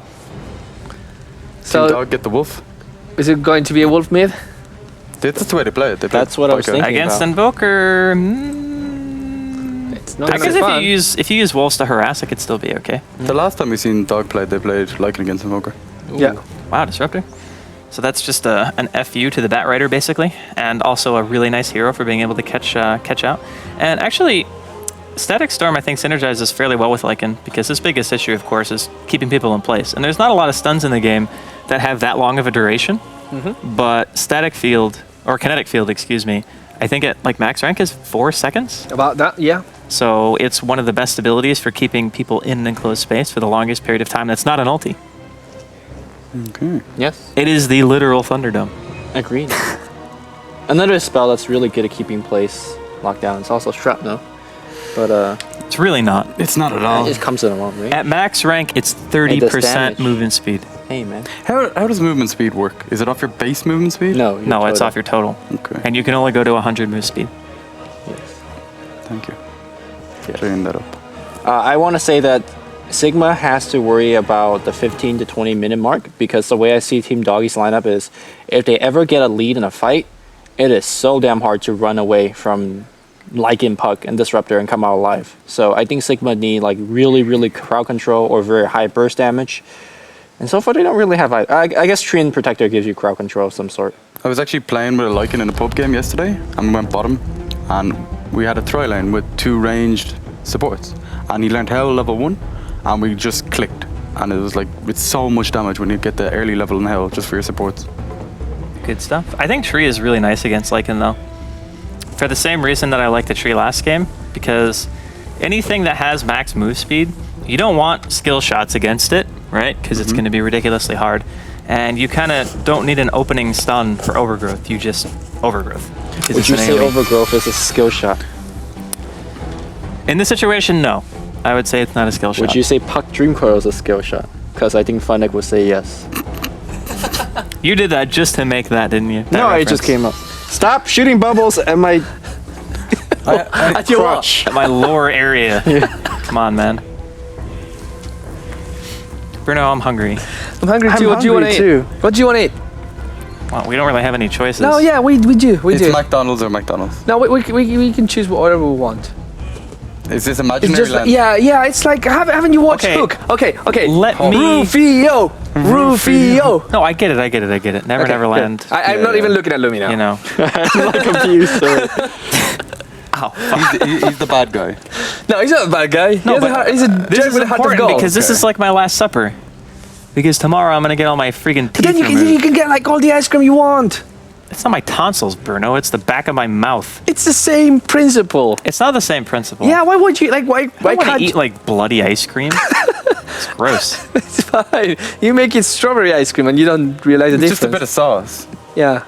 So So, Dog get the wolf. is it going to be a wolf mid? That's the way they play it. They play That's what I was like a- thinking. Against about. Invoker, It's not I guess fun. if you use wolves to harass, it could still be okay. The last time we seen Dog play, they played Lycan against Invoker. Yeah. Wow, Disruptor. So that's just an FU to the Bat Rider, basically, and also a really nice hero for being able to catch out. And actually, Static Storm, I think, synergizes fairly well with Lycan, because his biggest issue, of course, is keeping people in place. And there's not a lot of stuns in the game that have that long of a duration, but Static Field, or Kinetic Field, excuse me, I think at like max rank is 4 seconds. About that, yeah. So it's one of the best abilities for keeping people in an enclosed space for the longest period of time. That's not an ulti. Okay. Yes, It is the literal Thunderdome. agreed. Another spell that's really good at keeping place locked down. It's also Shrapnel, but It's really not. It's not at all. it comes in a long way. At max rank, it's 30% damage. movement speed. Hey man, How does movement speed work? Is it off your base movement speed? no, No, it's off your total. Okay. And you can only go to 100 move speed. Yes. Thank you. Clearing that up. I want to say that Sigma has to worry about the 15 to 20 minute mark, because the way I see Team Doggy's lineup is, if they ever get a lead in a fight, it is so damn hard to run away from Lycan, Puck, and Disruptor and come out alive. So I think Sigma need like really crowd control or very high burst damage. And so far they don't really have. I guess Treant Protector gives you crowd control of some sort. I was actually playing with a Lycan in a pub game yesterday, and we went bottom, and we had a throw lane with 2 ranged supports, and he learned Hell level 1, and we just clicked, and it was like, it's so much damage when you get the early level in Hell just for your supports. Good stuff. I think Tree is really nice against Lycan, though. For the same reason that I liked the Tree last game, because anything that has max move speed, you don't want skill shots against it, right? Because it's going to be ridiculously hard. And you kind of don't need an opening stun for Overgrowth. You just Overgrowth. 'Cause Would it's you an say AoE. Overgrowth is a skill shot? In this situation, no. I would say it's not a skill shot. Would you say Puck Dream Coil is a skill shot? Because I think Funnick would say yes. You did that just to make that, didn't you? That No, it reference. just came up. Stop shooting bubbles at my At your crotch. At my lower area. Come on, man. Bruno, I'm hungry. I'm hungry too. What do you want to eat? too. What do you want to eat? Well, we don't really have any choices. No, yeah, we do. We It's do. McDonald's or McDonald's. No, we can choose whatever we want. Is this It's imaginary just land? yeah. It's like haven't you watched Okay. Hook? Okay. Let me- Rufio. No, I get it. Never Okay, Neverland. good. I'm not even looking at Lumina. You know. I'm like confused. Sorry. Ow, fuck. He's the bad guy. No, he's not a bad guy. No, but he's a This jerk is with a heart of important gold. because this is like my last supper. Because tomorrow I'm gonna get all my freaking teeth But then you removed. can get like all the ice cream you want. It's not my tonsils, Bruno. It's the back of my mouth. It's the same principle. It's not the same principle. Yeah, why would you like why I want can't to eat like bloody ice cream. It's gross. It's fine. You make it strawberry ice cream and you don't realize the It's difference. just a bit of sauce. Yeah.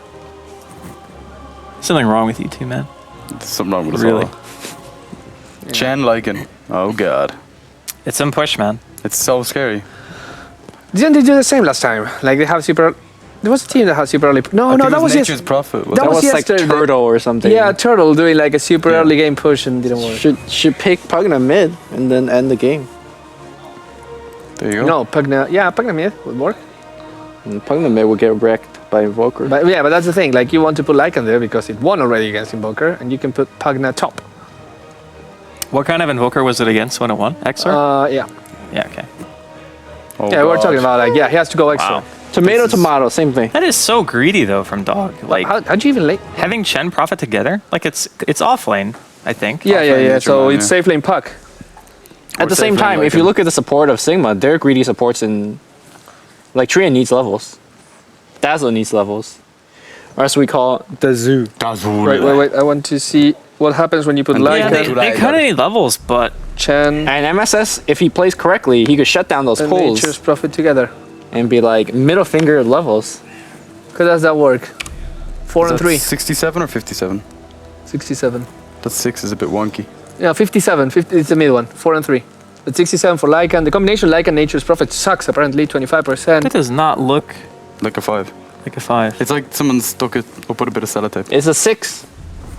Something wrong with you two, man. There's something wrong with us Really? all. Chen Lycan. Oh god. It's some push, man. It's so scary. Didn't they do the same last time? Like they have super. There was a team that had super early. I No, think that it was Nature's yes. Prophet. That That was was like yesterday. Turtle or something. Yeah, Turtle doing like a super Yeah. early game push and didn't work. Should pick Pugna mid and then end the game. There you go. No, Pugna. Yeah, Pugna mid would work. And Pugna mid will get wrecked by Invoker. But yeah, but that's the thing. Like you want to put Lycan there because it won already against Invoker, and you can put Pugna top. What kind of invoker was it against when it won? Exor? Yeah. Yeah, okay. Oh, Yeah, we're God. talking about like he has to go extra. Wow. Tomato, tomato, same thing. That is so greedy though from Dog. Like How'd you even late? having Chen Prophet together, like it's off lane, I think. Yeah. Nature So Man, it's yeah. safe lane Puck. At the same safe lane time, if you Lycan. look at the support of Sigma, they're greedy supports in... Like, Trian needs levels. Dazzler needs levels. Or as we call it, the zoo. Wait. I want to see what happens when you put And Yeah, Lycan, they kind of need levels, but Chen, And MSS, if he plays correctly, he could shut down those and pulls Nature's Prophet together. and be like, middle finger levels. How does that work? 4 and 3. 67 or 57? 67. That 6 is a bit wonky. Yeah, 57. 50 is the mid one. 4 and 3. But 67 for Lycan. The combination Lycan Nature's Prophet sucks, apparently, 25%. That does not look Like a 5. like a 5. It's like someone stuck it or put a bit of sellotape. It's a 6.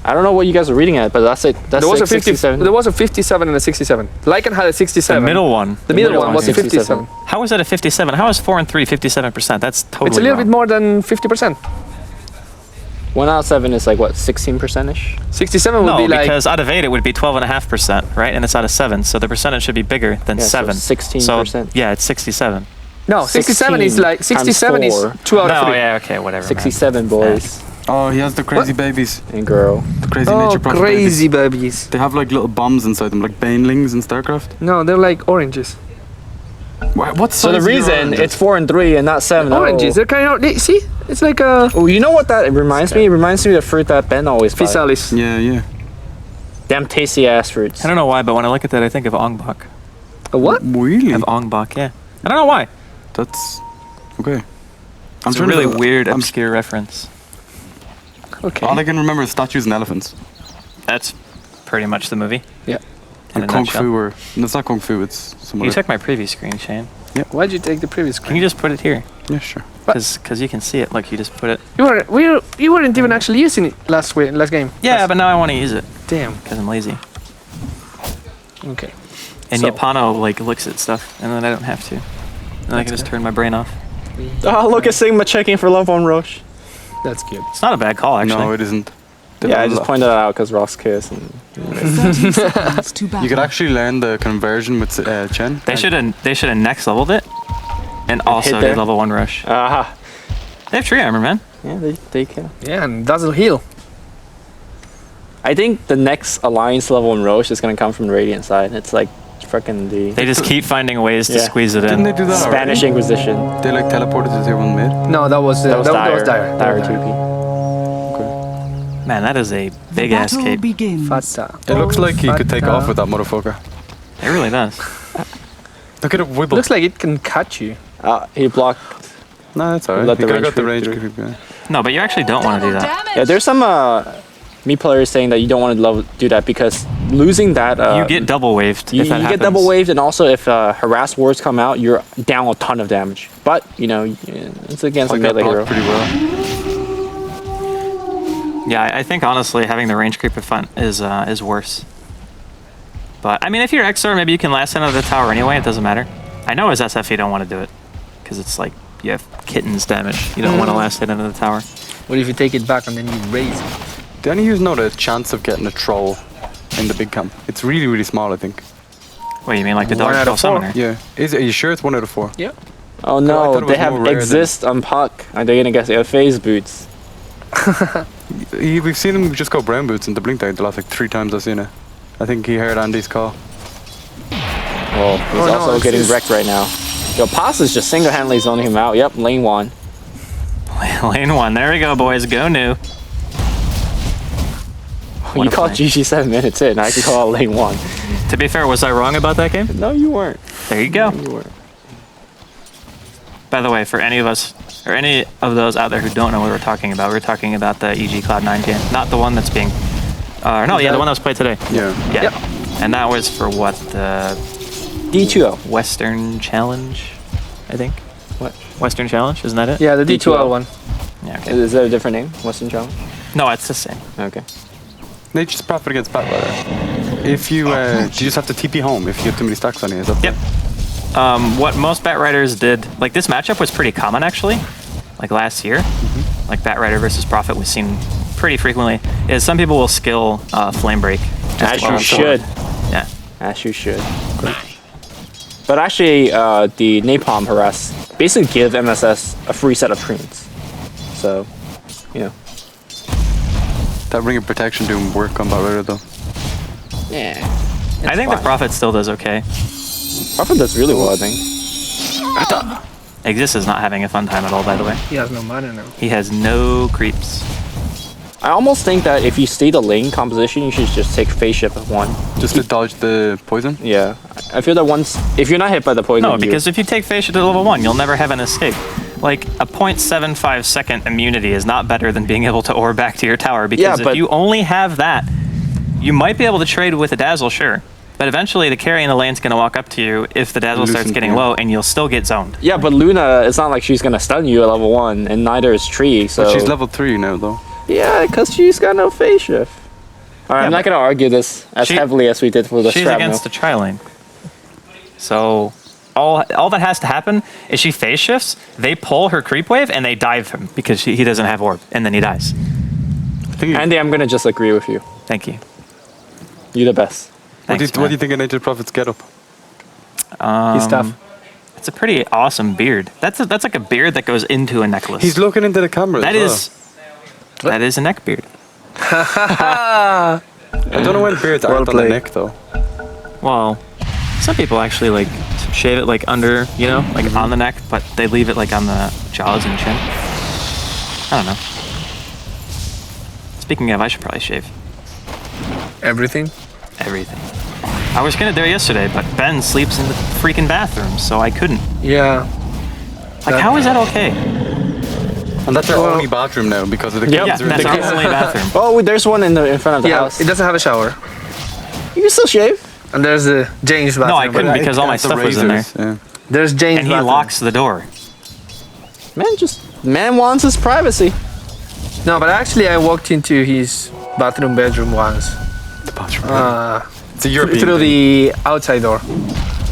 I don't know what you guys are reading at, but that's it. That's There was, like a 50, 67. there was a 57 and a 67. Lycan had a 67. The middle one. The middle one was a 67. 57. How is that a 57? How is 4 and 3 57%? That's totally It's a little wrong. bit more than 50%. 1 out of 7 is like what, 16%ish? 67 would No, be like... because out of 8 it would be 12.5%, right? And it's out of 7, so the percentage should be bigger than Yeah, so 7. 16%. So, yeah, it's 67. No, 67 is 16 like... 67 times is 4. 2 out of No, 3. yeah, okay, whatever. man. 67 boys Oh, he has the crazy babies. and girl. The crazy Oh, nature prophet crazy babies. babies. They have like little bombs inside them, like banelings in StarCraft. No, they're like oranges. What So the size are your reason oranges? it's 4 and 3 and not 7. Oranges, they're kind of... See? It's like a... Oh, you know what that reminds me? It reminds me of the fruit that Ben always buys. Physalis. Yeah, yeah. Damn tasty ass fruits. I don't know why, but when I look at that, I think of Ongbok. A what? Really? Of Ongbok, yeah. I don't know why. That's okay. I'm It's a trying really to, weird, I'm, obscure reference. Okay. all I can remember is statues and elephants. That's pretty much the movie. Yeah. In a Or kung nutshell. fu, or no, it's not kung fu. It's some You other. took my preview screen, Shane. Why'd you take the previous Can screen? you just put it here? Yeah, sure. Because you can see it. Look, you just put it. You weren't even actually using it last game. Yeah, but now I want to use it Damn. because I'm lazy. Okay. And So- Yapano like looks at stuff, and then I don't have to. And then I can just turn my brain off. Oh, look at Sigma checking for love on Roche. That's good. It's not a bad call, actually. No, it isn't. They Yeah, I love just that. pointed that out because Ross Kiss. And 30 seconds to battle. You could actually learn the conversion with Chen. They should have next leveled it, and also there. did level 1 rush. aha. They have tree armor, man. Yeah, they can. Yeah, and Dazzle heal. I think the next alliance level in Roche is gonna come from the Radiant side. It's like fucking the They just keep finding ways to Yeah. squeeze it Didn't in. they do that Spanish already? Inquisition. They like teleported to tier 1 mid. No, that was That was Dire. Dire. Dire Dire. 2P. Man, that is a The big ass battle cape. begins. Fata. It looks like he could take Fata. off with that motherfucker. It really does. Look at it wibble. Looks like it can cut you. He blocked. Nah, that's alright. Let He the got the range range creep creep, yeah. No, but you actually don't want to do that. Yeah, there's some me players saying that you don't want to do that because losing that You get double waved. you, if that you happens. get double waved, and also if harass wards come out, you're down a ton of damage. But you know, it's against a Like that melee hero. blocked pretty well. Yeah, I think honestly having the range creep is worse. But I mean, if you're XR, maybe you can last into the tower anyway. It doesn't matter. I know as SF you don't want to do it because it's like you have kittens damage. You don't want to last it into the tower. What if you take it back and then you raise it? Do any of you know the chance of getting a troll in the big camp? It's really, really small, I think. Wait, you mean like the 1 Dark out Troll of 4. Summoner? Yeah. Are you sure it's 1 out of 4? Yeah. Oh I no, thought it they was have more rare than- exist on Puck. And they're gonna get phase boots. We've seen him just go brown boots in the blink the last like 3 times I've seen it. I think he heard Andy's call. Well, he's Oh, no, also it's getting just- wrecked right now. Yo, Paz is just single-handedly zoning him out. Yep, lane 1. Lane 1. There we go, boys. Go new. What You a called play. GG 7 minutes in. I could call it lane 1. To be fair, was I wrong about that game? No, you weren't. There you go. You weren't. By the way, for any of us, or any of those out there who don't know what we're talking about the EG Cloud9 game. Not the one that's being... no, yeah, the one that was played today. Yeah. Yeah. Yep. And that was for what? The D2O. Western Challenge, I think? What? Western Challenge, isn't that it? Yeah, the D2L. D2L one. Yeah, okay. Is that a different name? Western Challenge? No, it's the same. Okay. Nature's Prophet against Batrider. If you, you just have to TP home if you have too many stacks on you. Is that Yep. What most Batrider's did, like this matchup was pretty common actually, like last year. Like Batrider versus Prophet was seen pretty frequently, is some people will skill Flame Break. just As while you on sword. should. Yeah. As you should. But actually, the Napalm Harass basically give MSS a free set of treants. So, you know. That Ring of Protection doing work on Batrider though. Yeah. I think the Prophet still does okay. Prophet does really well, I think. Exist is not having a fun time at all, by the way. He has no mana now. He has no creeps. I almost think that if you stay the lane composition, you should just take phase shift at 1. Just to dodge the poison? Yeah. I feel that once, if you're not hit by the poison, No, because if you take Phase Shift to level 1, you'll never have an escape. Like, a 0.75 second immunity is not better than being able to ore back to your tower, because Yeah, if but- you only have that, you might be able to trade with a Dazzle, sure. But eventually, the carry in the lane's going to walk up to you if the dazzle starts Loosen, getting yeah. low, and you'll still get zoned. Yeah, but Luna, it's not like she's gonna stun you at level 1, and neither is Tree. So But she's level 3 now, though. yeah, because she's got no phase shift. All right, I'm not gonna argue this as heavily as we did for the She's Shrapnel. against the tri lane. So all that has to happen is she phase shifts, they pull her creep wave, and they dive him because he doesn't have orb, and then he dies. Andy, I'm gonna just agree with you. Thank you. You're the best. What do Thanks, you think of Nature Prophet's get up? He's tough. It's a pretty awesome beard. That's like a beard that goes into a necklace. He's looking into the camera. That as is a neck beard. well. I don't know when beards aren't on the neck, though. Well, some people actually like shave it like under, like on the neck, but they leave it like on the jaws and chin. I don't know. Speaking of, I should probably shave Everything. everything. I was gonna do it yesterday, but Ben sleeps in the freaking bathroom, so I couldn't. Yeah. Like, how is that okay? And that's our only bathroom now because of the Yeah, kids. that's our only bathroom. Oh, there's one in front of the Yeah, house. it doesn't have a shower. You can still shave. And there's the Jane's bathroom. No, I couldn't but because all my stuff was in there. Yeah. There's Jane's And he bathroom. locks the door. Man wants his privacy. No, but actually I walked into his bedroom once. The bathroom. It's a European Through thing. the outside door.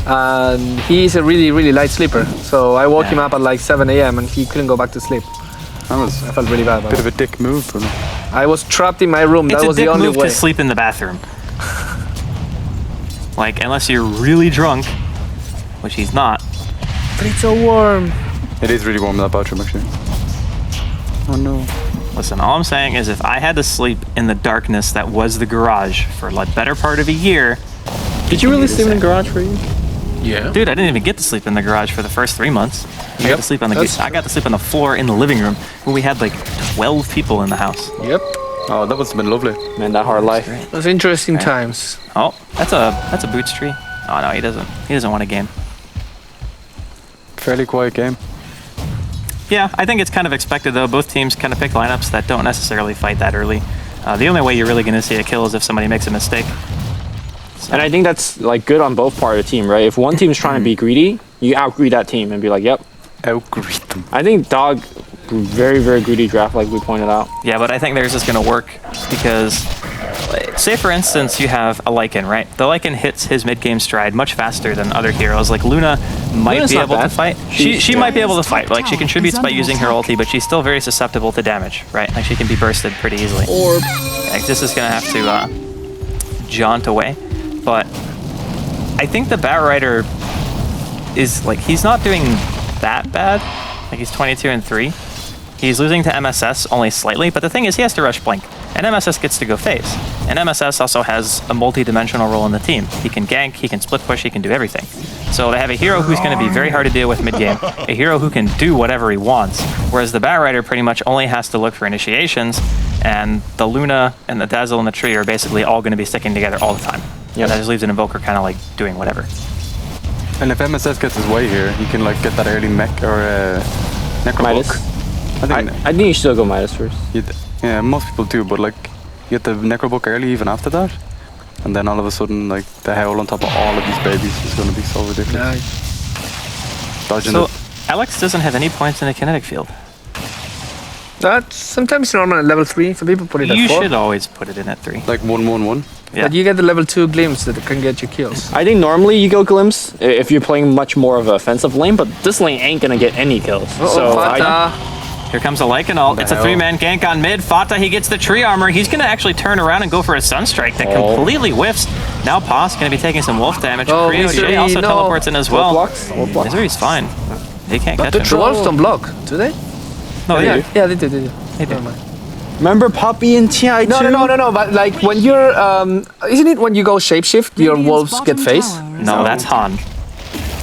And he's a really, really light sleeper. So I woke him up at like 7 a.m. and he couldn't go back to sleep. That was I felt really bad about a bit it. of a dick move from him. I was trapped in my room. It's That a was the dick only move way. to sleep in the bathroom. Like, unless you're really drunk, which he's not. But it's so warm. It is really warm in that bathroom, actually. Oh no. Listen, all I'm saying is if I had to sleep in the darkness that was the garage for like better part of a year. Did you really sleep in the garage for you? Yeah. Dude, I didn't even get to sleep in the garage for the first 3 months. I got to sleep on the that's I got to sleep on the floor in the living room where we had like 12 people in the house. Yep. Oh, that must have been lovely. Man, that hard life. It was interesting times. Oh, that's a boots tree. Oh no, he doesn't want a game. Fairly quiet game. Yeah, I think it's kind of expected though. Both teams kind of pick lineups that don't necessarily fight that early. The only way you're really going to see a kill is if somebody makes a mistake. And I think that's like good on both part of the team, right? If one team's trying to be greedy, you out-greed that team and be like, yep. Outgreet them. I think Dog, very, very greedy draft, like we pointed out. Yeah, but I think theirs is going to work because, say for instance, you have a Lycan, right? The Lycan hits his mid-game stride much faster than other heroes. Like Luna might Luna's be not able to bad. fight. She might be able to fight. Like she contributes by using her ulti, but she's still very susceptible to damage, right? Like she can be bursted pretty easily. Or Like, this is going to have to jaunt away. But I think the Batrider is like, he's not doing that bad. Like he's 22-3. He's losing to MSS only slightly, but the thing is he has to rush Blink, and MSS gets to go phase. And MSS also has a multi-dimensional role in the team. He can gank, he can split push, he can do everything. So they have a hero who's going to be very hard to deal with mid-game, a hero who can do whatever he wants, whereas the Batrider pretty much only has to look for initiations, and the Luna and the Dazzle and the Tree are basically all going to be sticking together all the time. Yeah, that just leaves an Invoker kind of like doing whatever. And if MSS gets his way here, he can like get that early mech or Necrobook. Midas. I think you should still go Midas first. Yeah, most people do, but like you get the Necrobook early even after that, and then all of a sudden like the howl on top of all of these babies is going to be so ridiculous. Dodging So it. Alex doesn't have any points in the kinetic field. That's sometimes normal at level 3. Some people put it at 4. You should always put it in at 3. Like 1-1-1. Yeah. But you get the level 2 glimpse that can get you kills. I think normally you go Glimpse if you're playing much more of an offensive lane, but this lane ain't gonna get any kills. So Here comes a Lycan ult. It's a 3-man gank on mid. Fata, he gets the tree armor. He's going to actually turn around and go for a Sunstrike that completely whiffs. Now Pa's going to be taking some wolf damage. J also teleports in as well. Misery's fine. They can't catch him. The wolves don't block, do they? No, they do. Yeah, they do. They do. Remember Poppy and TI2? No. But like when you're, isn't it when you go shapeshift, your wolves get face? No, that's Han.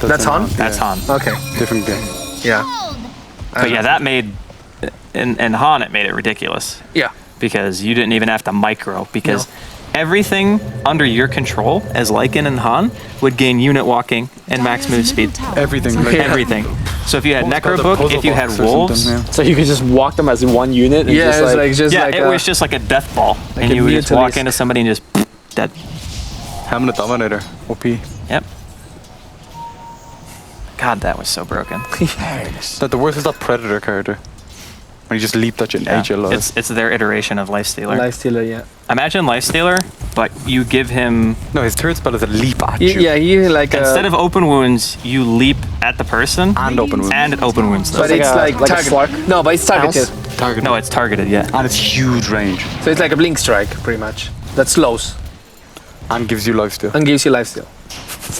That's Han? That's Han. Okay. Different game. Yeah. But yeah, that made, in Han, it made it ridiculous. Yeah. Because you didn't even have to micro, because everything under your control as Lycan and Han would gain unit walking and max move speed. Everything. Yeah. Everything. So if you had Necrobook, if you had wolves, So you could just walk them as one unit and Yeah, just it's like like just yeah, like it was just like a death ball, and a you would just walk Mutalist. into somebody and just dead. Having a Dominator. OP. Yep. God, that was so broken. The worst is that Predator character. When you just leap at you and age your life. It's their iteration of Lifestealer. Lifestealer, yeah. Imagine Lifestealer, but you give him... No, his third spell is a leap at you. Yeah, you like Instead of open wounds, you leap at the person. And open wounds. And it open wounds. But Though. it's like a target. Slark? No, but it's targeted. Target. No, it's targeted, yeah. And it's huge range. So it's like a blink strike, pretty much. That slows And gives you lifesteal. and gives you lifesteal.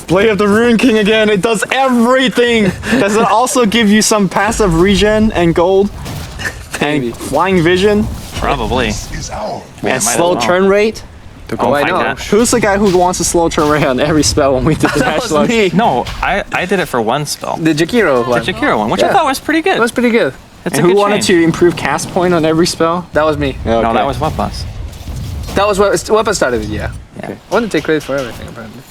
Blade of the Ruin King again. It does everything. Does it also give you some passive regen and gold? Maybe. And flying vision? Probably. And slow turn rate? Oh, I know. that. Who's the guy who wants a slow turn rate on every spell when we did the That match was luck? me. No, I did it for one spell. The Jakiro The one. Jakiro one, which I Yeah. thought was pretty good. That was pretty good. It's And a who good wanted change. to improve cast point on every spell? That was me. No, Okay. that was what boss? That was weapon started it, yeah. Yeah. I want to take credit for everything, apparently.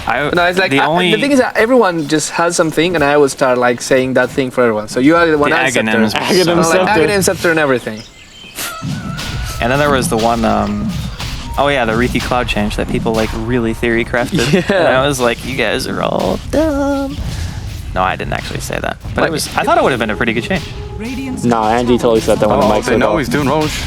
I, No, it's like the the thing is that everyone just has something, and I would start like saying that thing for everyone. So you are the one The I scepter. Aghanims. Aghanim Like Scepter. Aghanim scepter and everything. And then there was the one, oh yeah, the Riki Cloud change that people like really theory crafted. Yeah. And I was like, you guys are all dumb. No, I didn't actually say that. But it was, I thought it would have been a pretty good change. Radiant's Nah, Andy totally said that when the Oh, mic they said know that. he's doing Roche.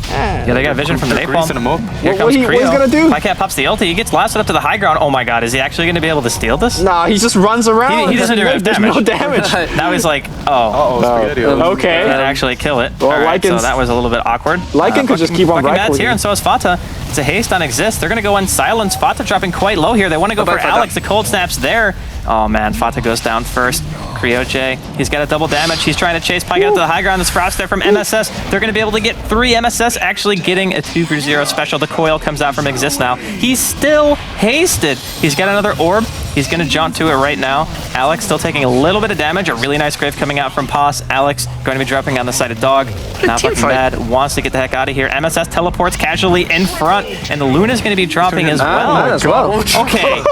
Yeah, they got vision from the They're greasing him napalm. up. Here What comes he- what he's Creo. gonna do? My cat pops the ulti. He gets blasted up to the high ground. Oh my god, is he actually going to be able to steal this? Nah, he just runs around. He doesn't do enough There's damage. no damage. Now he's like, oh, Oh, SpaghettiOs. Okay. that actually kill it. Well, All right, so Lycan's- that was a little bit awkward. Lycan could just keep on fucking right Matt's clicking. here, and so is Fata. It's a haste on Exist. They're going to go on silence. Fata dropping quite low here. They want to go How for about Fata? Alex. The cold snap's there. Oh man, Fata goes down first. Crioche, he's got a double damage. He's trying to chase Pike out to the high ground. There's Frost there from MSS. They're going to be able to get 3 MSS, actually getting a 2-for-0 special. The coil comes out from Exist now. He's still hasted. He's got another orb. He's going to jaunt to it right now. Alex still taking a little bit of damage. A really nice grave coming out from Pos. Alex going to be dropping on the side of Dog. Not team looking fight. bad. Wants to get the heck out of here. MSS teleports casually in front. And the Luna's going to be dropping as well. Mine as well. Okay.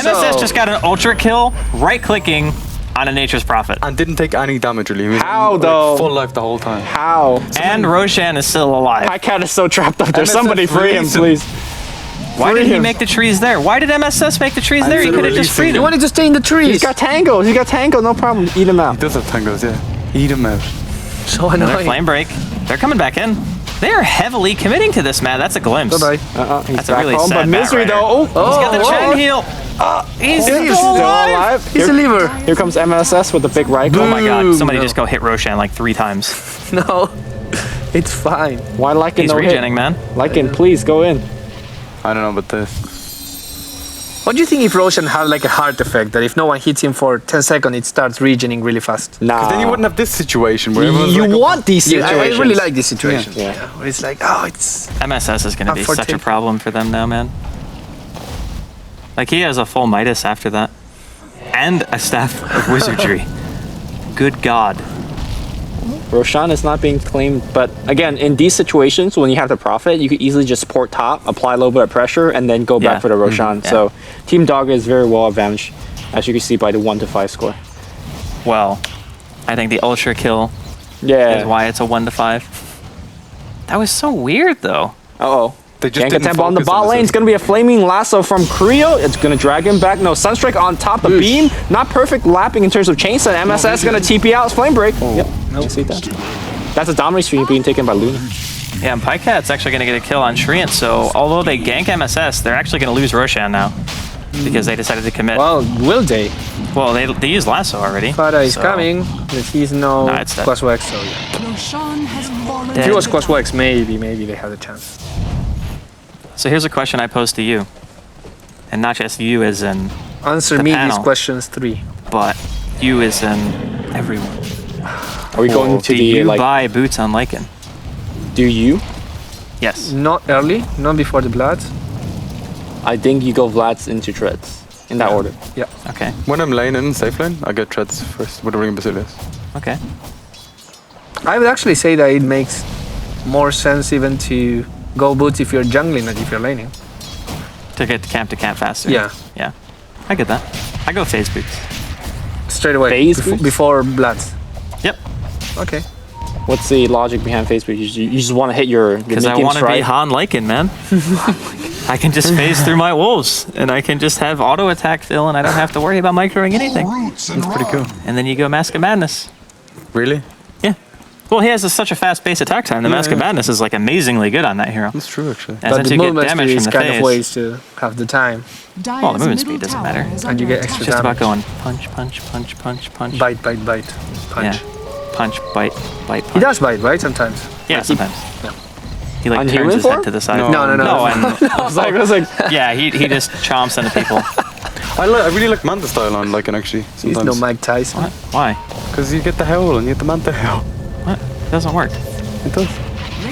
MSS just got an ultra kill, right-clicking on a Nature's Prophet. And didn't take any damage really. He was How, like, though? full life the whole time. How? And Roshan is still alive. My cat is so trapped up there. MSS Somebody free him, freeze him. please. Why free did he him. make the trees there? Why did MSS make the trees there? He said could have just releasing freed You him. wanted to stay in the trees. He's got Tango. He's got Tango. No problem. Eat him out. He does have tangos, yeah. Eat him out. So Another annoying. flame break. They're coming back in. They are heavily committing to this, man. That's a glimpse. Bye-bye. He's That's a back really home, sad but Misery Batrider. though. He's got the whoa. Chen heal. He's He's still alive. He's Here- a lever. Here comes MSS with the big right Oh click. my god, somebody No. just go hit Roshan like 3 times. No, it's fine. Why Lycan He's no hit? regenning, man. Lycan, please go in. I don't know about this. What do you think if Roshan had like a heart effect that if no one hits him for 10 seconds, it starts regening really fast? Nah. Then you wouldn't have this situation where everyone's You like, want these Yeah, situations. I really like this situation. Yeah. Where it's like, oh, it's MSS is going to Up be for such a take. problem for them now, man. Like, he has a full Midas after that. And a Staff of Wizardry. Good God. Roshan is not being claimed, but again, in these situations, when you have the Prophet, you could easily just port top, apply a little bit of pressure, and then go Yeah. back for the Roshan. Yeah. So Team Dog is very well advantaged, as you can see by the 1-5 score. Well, I think the Ultra kill Yeah. is why it's a 1-5. That was so weird, though. Uh-oh. They just Gank didn't attempt on the focus bot on lane. this. It's going to be a flaming lasso from Creo. It's going to drag him back. No, Sunstrike on top. The beam. Not perfect lapping in terms of chainsaw. MSS going to TP out. It's flame break. Yep. Nope. See that. That's a dominance stream being taken by Luna. Yeah, and Pykat's actually going to get a kill on Shriant, so although they gank MSS, they're actually going to lose Roshan now. Because they decided to commit. Well, will they? Well, they used Lasso already. Fada is so- coming. But he's no Nah, it's dead. Quas Wax, so yeah. Roshan has fallen. If he was Quas Wax, maybe they had a chance. So here's a question I pose to you. And not just you as in, Answer The me panel. these questions 3. but you as in everyone. Are we going to Do the, you like, buy boots on Lycan? do you? Yes. Not early, not before the blood. I think you go Vlad's into Treads. In that order. Yeah. Okay. When I'm laning, safe lane, I get treads first with the Ring of Basilius. Okay. I would actually say that it makes more sense even to go boots if you're jungling than if you're laning. To get to camp faster. Yeah. Yeah. I get that. I go phase boots. Straight away. Phase boots? Before blood. Yep. Okay. What's the logic behind Facebook? You just want to hit your Because I want to be Han Lycan, man. I can just phase through my wolves, and I can just have auto attack fill, and I don't have to worry about microing anything. That's pretty cool. And then you go Mask of Madness. Really? Yeah. Well, he has such a fast base attack time. The Mask of Madness is like amazingly good on that hero. That's true, actually. And But since the you get movement damage speed from is the kind of phase, ways to have the time. well, the movement speed doesn't matter. And you get extra it's just about damage. going punch, punch, punch, punch, punch. Bite, bite, bite. Punch. Yeah. Punch, bite, bite, punch. He does bite, right? Sometimes. Yeah, sometimes. He like On turns human his form? head to the side. No. and I was like, yeah, he just chomps into people. I really like Manta style on Lycan actually. He's no Sometimes. Mike Tyson. What? Why? Because you get the howl and you get the Manta howl. What? It doesn't work. It does.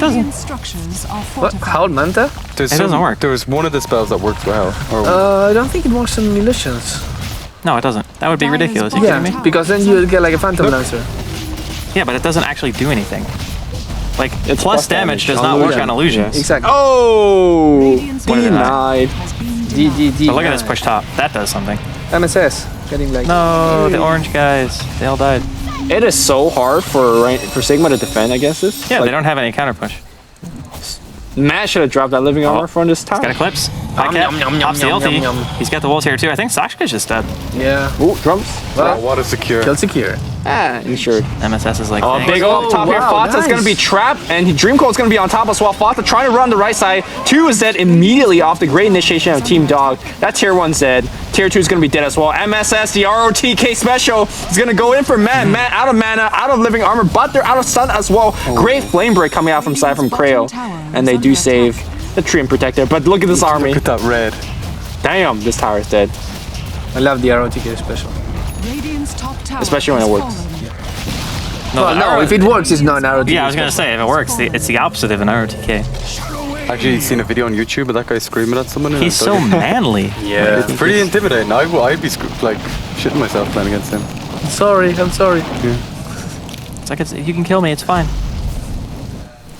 Radiant structures are What? fortified. Howl Manta? There's It doesn't work. There was one of the spells that works well. Or I don't think it works on illusions. No, it doesn't. That would be Dyer's ridiculous. You bottom kidding me? Yeah, because then you get like a Phantom Lancer. Yeah, but it doesn't actually do anything. Like, It's plus plus damage damage does on not work illusion. on illusions. Exactly. oh, Radiant's What did denied. has been D, denied. D, D. But look at this push top. That does something. MSS. Getting like. No, the orange guys. They all died. It is so hard for Sigma to defend against this. Yeah, Like, they don't have any counter push. Matt should have dropped that living armor from this tower. Got Eclipse. High cap. Pops the ulti. He's got the wolves here too. I think Sakshka's just dead. Yeah. Ooh, drums. oh, what a secure. Kill secure. Insured. MSS is like, Oh, thanks. big ol' up top here. wow, Fata's gonna nice. be trapped, and Dreamcoat's gonna be on top as well. Fata trying to run the right side. 2 is dead immediately off the great initiation of Team Dog. That tier 1's dead. Tier 2 is gonna be dead as well. MSS, the ROTK special, is gonna go in for Man. Man out of mana, out of living armor, but they're out of stun as well. Great flame break coming out from side from Creo, and they do save the tree and protector. But look at this army. Look at that red. Damn, this tower is dead. I love the ROTK special. Radiant's top tower Especially when it has works. fallen. No, if it works, it's not an ROTK. Yeah, I was gonna say, if it works, it's the opposite of an ROTK. Actually, seen a video on YouTube of that guy screaming at someone. He's so manly. Yeah. It's pretty intimidating. I'd be like shitting myself playing against him. I'm sorry. It's like, you can kill me, it's fine.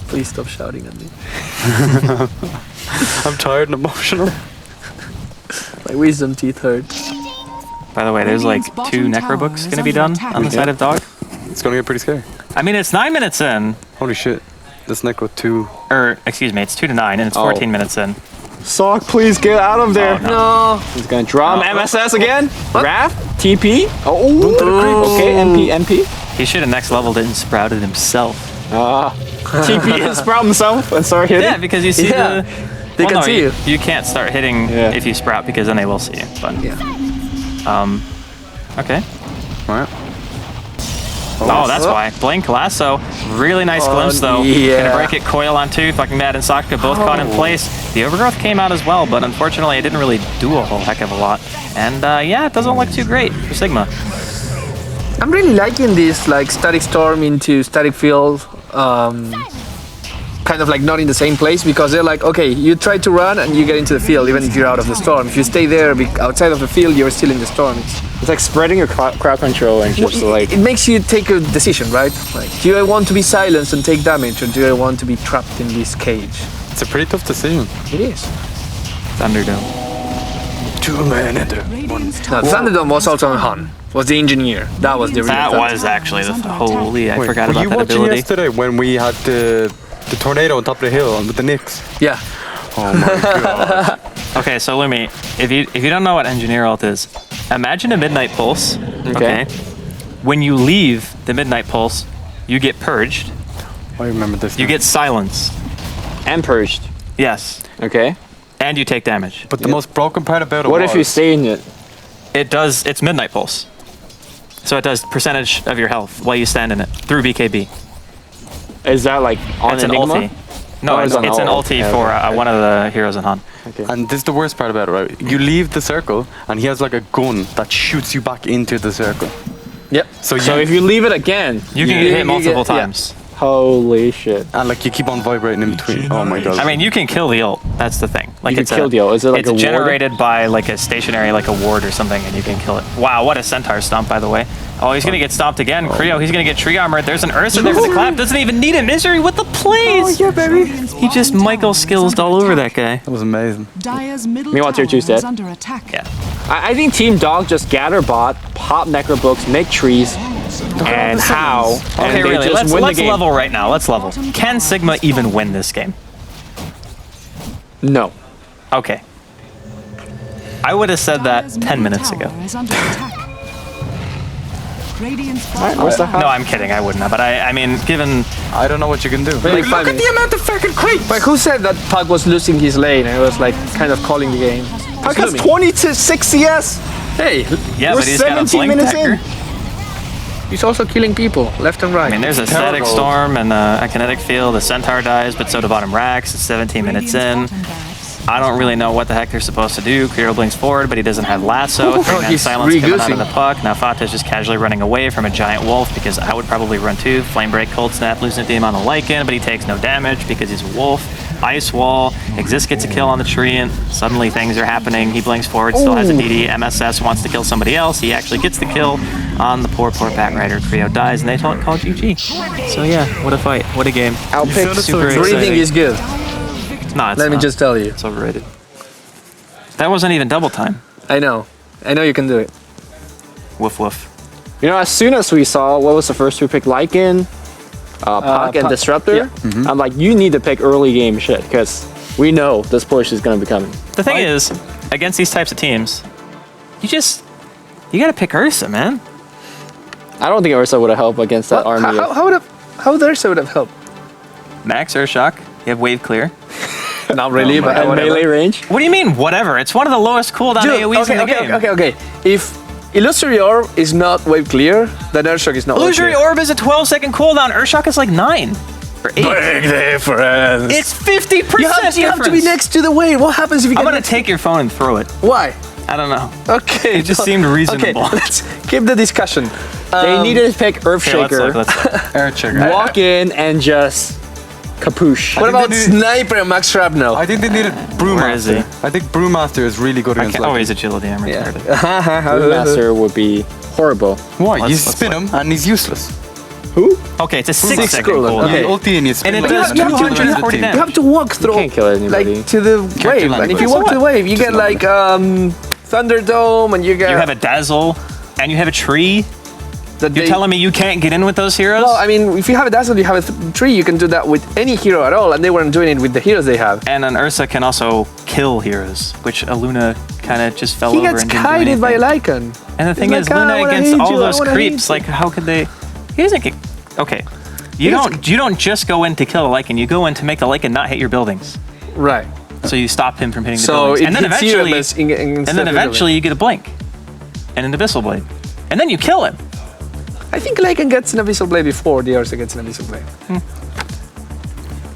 Please stop shouting at me. I'm tired and emotional. My wisdom teeth hurt. By the way, there's like 2 necro books gonna be done on the side of Dog. It's gonna get pretty scary. I mean, it's 9 minutes in, Holy shit. This Necro 2. or excuse me, it's 2 to 9, and it's 14 minutes in. Sock, please get out of there. No. He's gonna drum MSS again. Wrath, TP. Okay, MP. He should have next leveled it and sprouted himself. TP and sprout himself and start hitting. Yeah, because you see Yeah. the. They can see you. You can't start hitting Yeah. if you sprout because then they will see you. But okay. Alright. Oh, that's why. Blink lasso. Really nice glimpse though. yeah. Gonna break it. Coil on 2. Fucking Mad and Sakka both caught in place. The overgrowth came out as well, but unfortunately it didn't really do a whole heck of a lot. And yeah, it doesn't look too great for Sigma. I'm really liking this like static storm into static field. Kind of like not in the same place because they're like, okay, you try to run and you get into the field even if you're out of the storm. If you stay there outside of the field, you're still in the storm. It's like spreading your crowd control and just like. It makes you take a decision, right? Like, do I want to be silenced and take damage, or do I want to be trapped in this cage? It's a pretty tough decision. It is. Thunderdome. 2 men enter. Radiant's Now, top Thunderdome was also on Han. Was the engineer? That was the real. That Thunder. was actually the holy. I Wait, forgot were about you that watching ability. yesterday when we had the tornado on top of the hill with the Knicks? Yeah. Oh my god. Okay, so Lumi, if you don't know what Engineer Ult is, imagine a Midnight Pulse. Okay. When you leave the Midnight Pulse, you get purged. I remember this. You now. get silence. And purged. Yes. Okay. And you take damage. But the most broken part about it What was, if you stay in it? It's Midnight Pulse. So it does percentage of your health while you stand in it through BKB. Is that like on It's an Enigma? ulti. No, Oh, it's it's an an ult. ulti Okay, for okay. one of the heroes in Han. And this is the worst part about it, right? You leave the circle, and he has like a gun that shoots you back into the circle. Yep. So So if you leave it again, You can You- get hit you multiple get- yeah. times. holy shit. and like you keep on vibrating in between. Oh my god. I mean, you can kill the ult. That's the thing. Like You can it's kill the ult. Is it like it's a ward? generated by like a stationary, like a ward or something, and you can kill it. Wow, what a centaur stomp, by the way. Oh, he's gonna get stomped again. Creo, he's gonna get tree armored. There's an Ursa there for the clap. Doesn't even need a misery with the plays. Yeah, baby. He just Michael skillsed all over that guy. that was amazing. Dyer's middle Meanwhile, tower tier 2's is dead. under attack. Yeah. I think Team Dog just gather bot, pop necro books, make trees, and how. And Okay, they really. just Let's win the game. level right now. Let's level. Can Sigma even win this game? No. Okay. I would have said that Dire's 10 middle minutes tower ago. is under attack. Radiant's Alright, where's the No, I'm kidding. I wouldn't have. But I mean, given I don't know what you can do. Like 5 minutes. amount of freaking creeps. But who said that Puck was losing his lane? It was like kind of calling the game. Puck has Gloomy. 26 CS. Hey, Yeah, We're but he's got a 17 blink minutes dagger. in. he's also killing people left and right. I mean, there's a static storm and a kinetic field. The centaur dies, but so do bottom racks. It's 17 minutes in. I don't really know what the heck they're supposed to do. Kiro blinks forward, but he doesn't have lasso. Three-man he's silence coming out of re-goosing. the puck. Now Fata's just casually running away from a giant wolf because I would probably run too. Flame break, cold snap, loosen theme on the Lycan, but he takes no damage because he's a wolf. Ice wall. Exist gets a kill on the tree, and suddenly things are happening. He blinks forward, still has a DD. MSS wants to kill somebody else. He actually gets the kill on the poor Bat Rider. Creo dies, and they call GG. So yeah, what a fight. What a game. Outpick. Super Breathing exciting. is good. No, it's Let me not. just tell you. It's overrated. That wasn't even double time. I know you can do it. Woof woof. You know, as soon as we saw, what was the first we picked? Lycan, Puck, and Puck. Disruptor. Yeah. I'm like, you need to pick early game shit because we know this push is going to be coming. The thing is, against these types of teams, you gotta pick Ursa, man. I don't think Ursa would have helped against that army. How would Ursa would have helped? Max Urshock, you have wave clear. Not really, but and whatever. melee range. What do you mean, whatever? It's one of the lowest cooldown AoEs in the game. Okay. If Illusory Orb is not wave clear, then Urshock is not Illusory wave clear. Orb is a 12-second cooldown. Urshock is like 9 or 8. Big difference. It's 50% You have to be difference. next to the wave. What happens if you get I'm gonna next- take your phone and throw it. Why? I don't know. Okay. It just seemed reasonable. Okay, let's keep the discussion. They needed to pick Earthshaker, Let's look. Earthshaker. walk in, and just kapoosh. What about they do- Sniper and Max Shrapnel? I think they needed Brewmaster. Where is he? I think Brewmaster is really good I against can't, oh, Lycan. he's agility. I'm Yeah. retarded. Brewmaster would be horrible. Why? You Let's spin him and he's useless. Who? Okay, it's a Six 6-second cooldown. cooldown. Okay. You ulti and you spin And it like does that. you have to- 240 You damage. have to walk through, can't kill anybody. like to the wave, do and if that. you So walk to the what? wave, you get not like Thunderdome, and you get. You have a dazzle, and you have a tree. that You're they- telling me you can't get in with those heroes? Well, I mean, if you have a dazzle, you have a tree. You can do that with any hero at all, and they weren't doing it with the heroes they have. And an Ursa can also kill heroes, which Aluna kind of just fell He over gets and didn't do kited by a anything. Lycan. And the thing He's is, like, "I Luna wanna against hate all you, I those wanna creeps, hate like how could they? He doesn't get. Okay, you don't just go in to kill a Lycan. You go in to make the Lycan not hit your buildings. Right. So you stop him from hitting the So buildings. it And then hits eventually, you as and then eventually you get a blink, and an abyssal blade, and then you kill him. I think Lycan gets an Abyssal Blade before the Ursa gets an Abyssal Blade.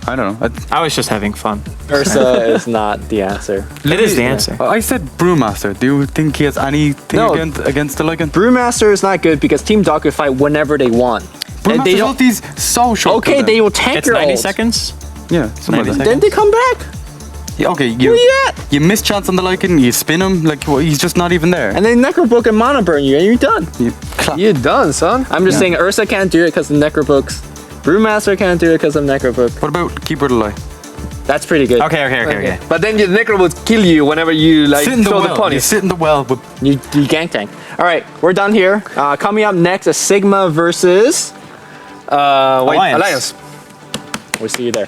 I don't know. I was just having fun. Ursa is not the answer. It is the answer. I said Brewmaster. Do you think he has anything No. against the Lycan? Brewmaster is not good because Team Dark can fight whenever they want. And they Brewmaster's don't. ulti's so short. Okay, they will tank It's your 90 ult. seconds. Yeah, something 90 like that. Then they come back. Yeah, okay, Where you at? you miss chance on the Lycan, you spin him, like well, he's just not even there. And then Necrobook and Mana burn you, and you're done. You clap. You're done, son. I'm just saying Ursa can't do it because of Necrobooks. Brewmaster can't do it because of Necrobook. What about Keeper of the Lie? That's pretty good. Okay. But then the Necro would kill you whenever you like Sit in the throw the well. punish. You sit in the well with You gank tank. All right, we're done here. Coming up next is Sigma versus. Alliance. Alliance. We'll see you there.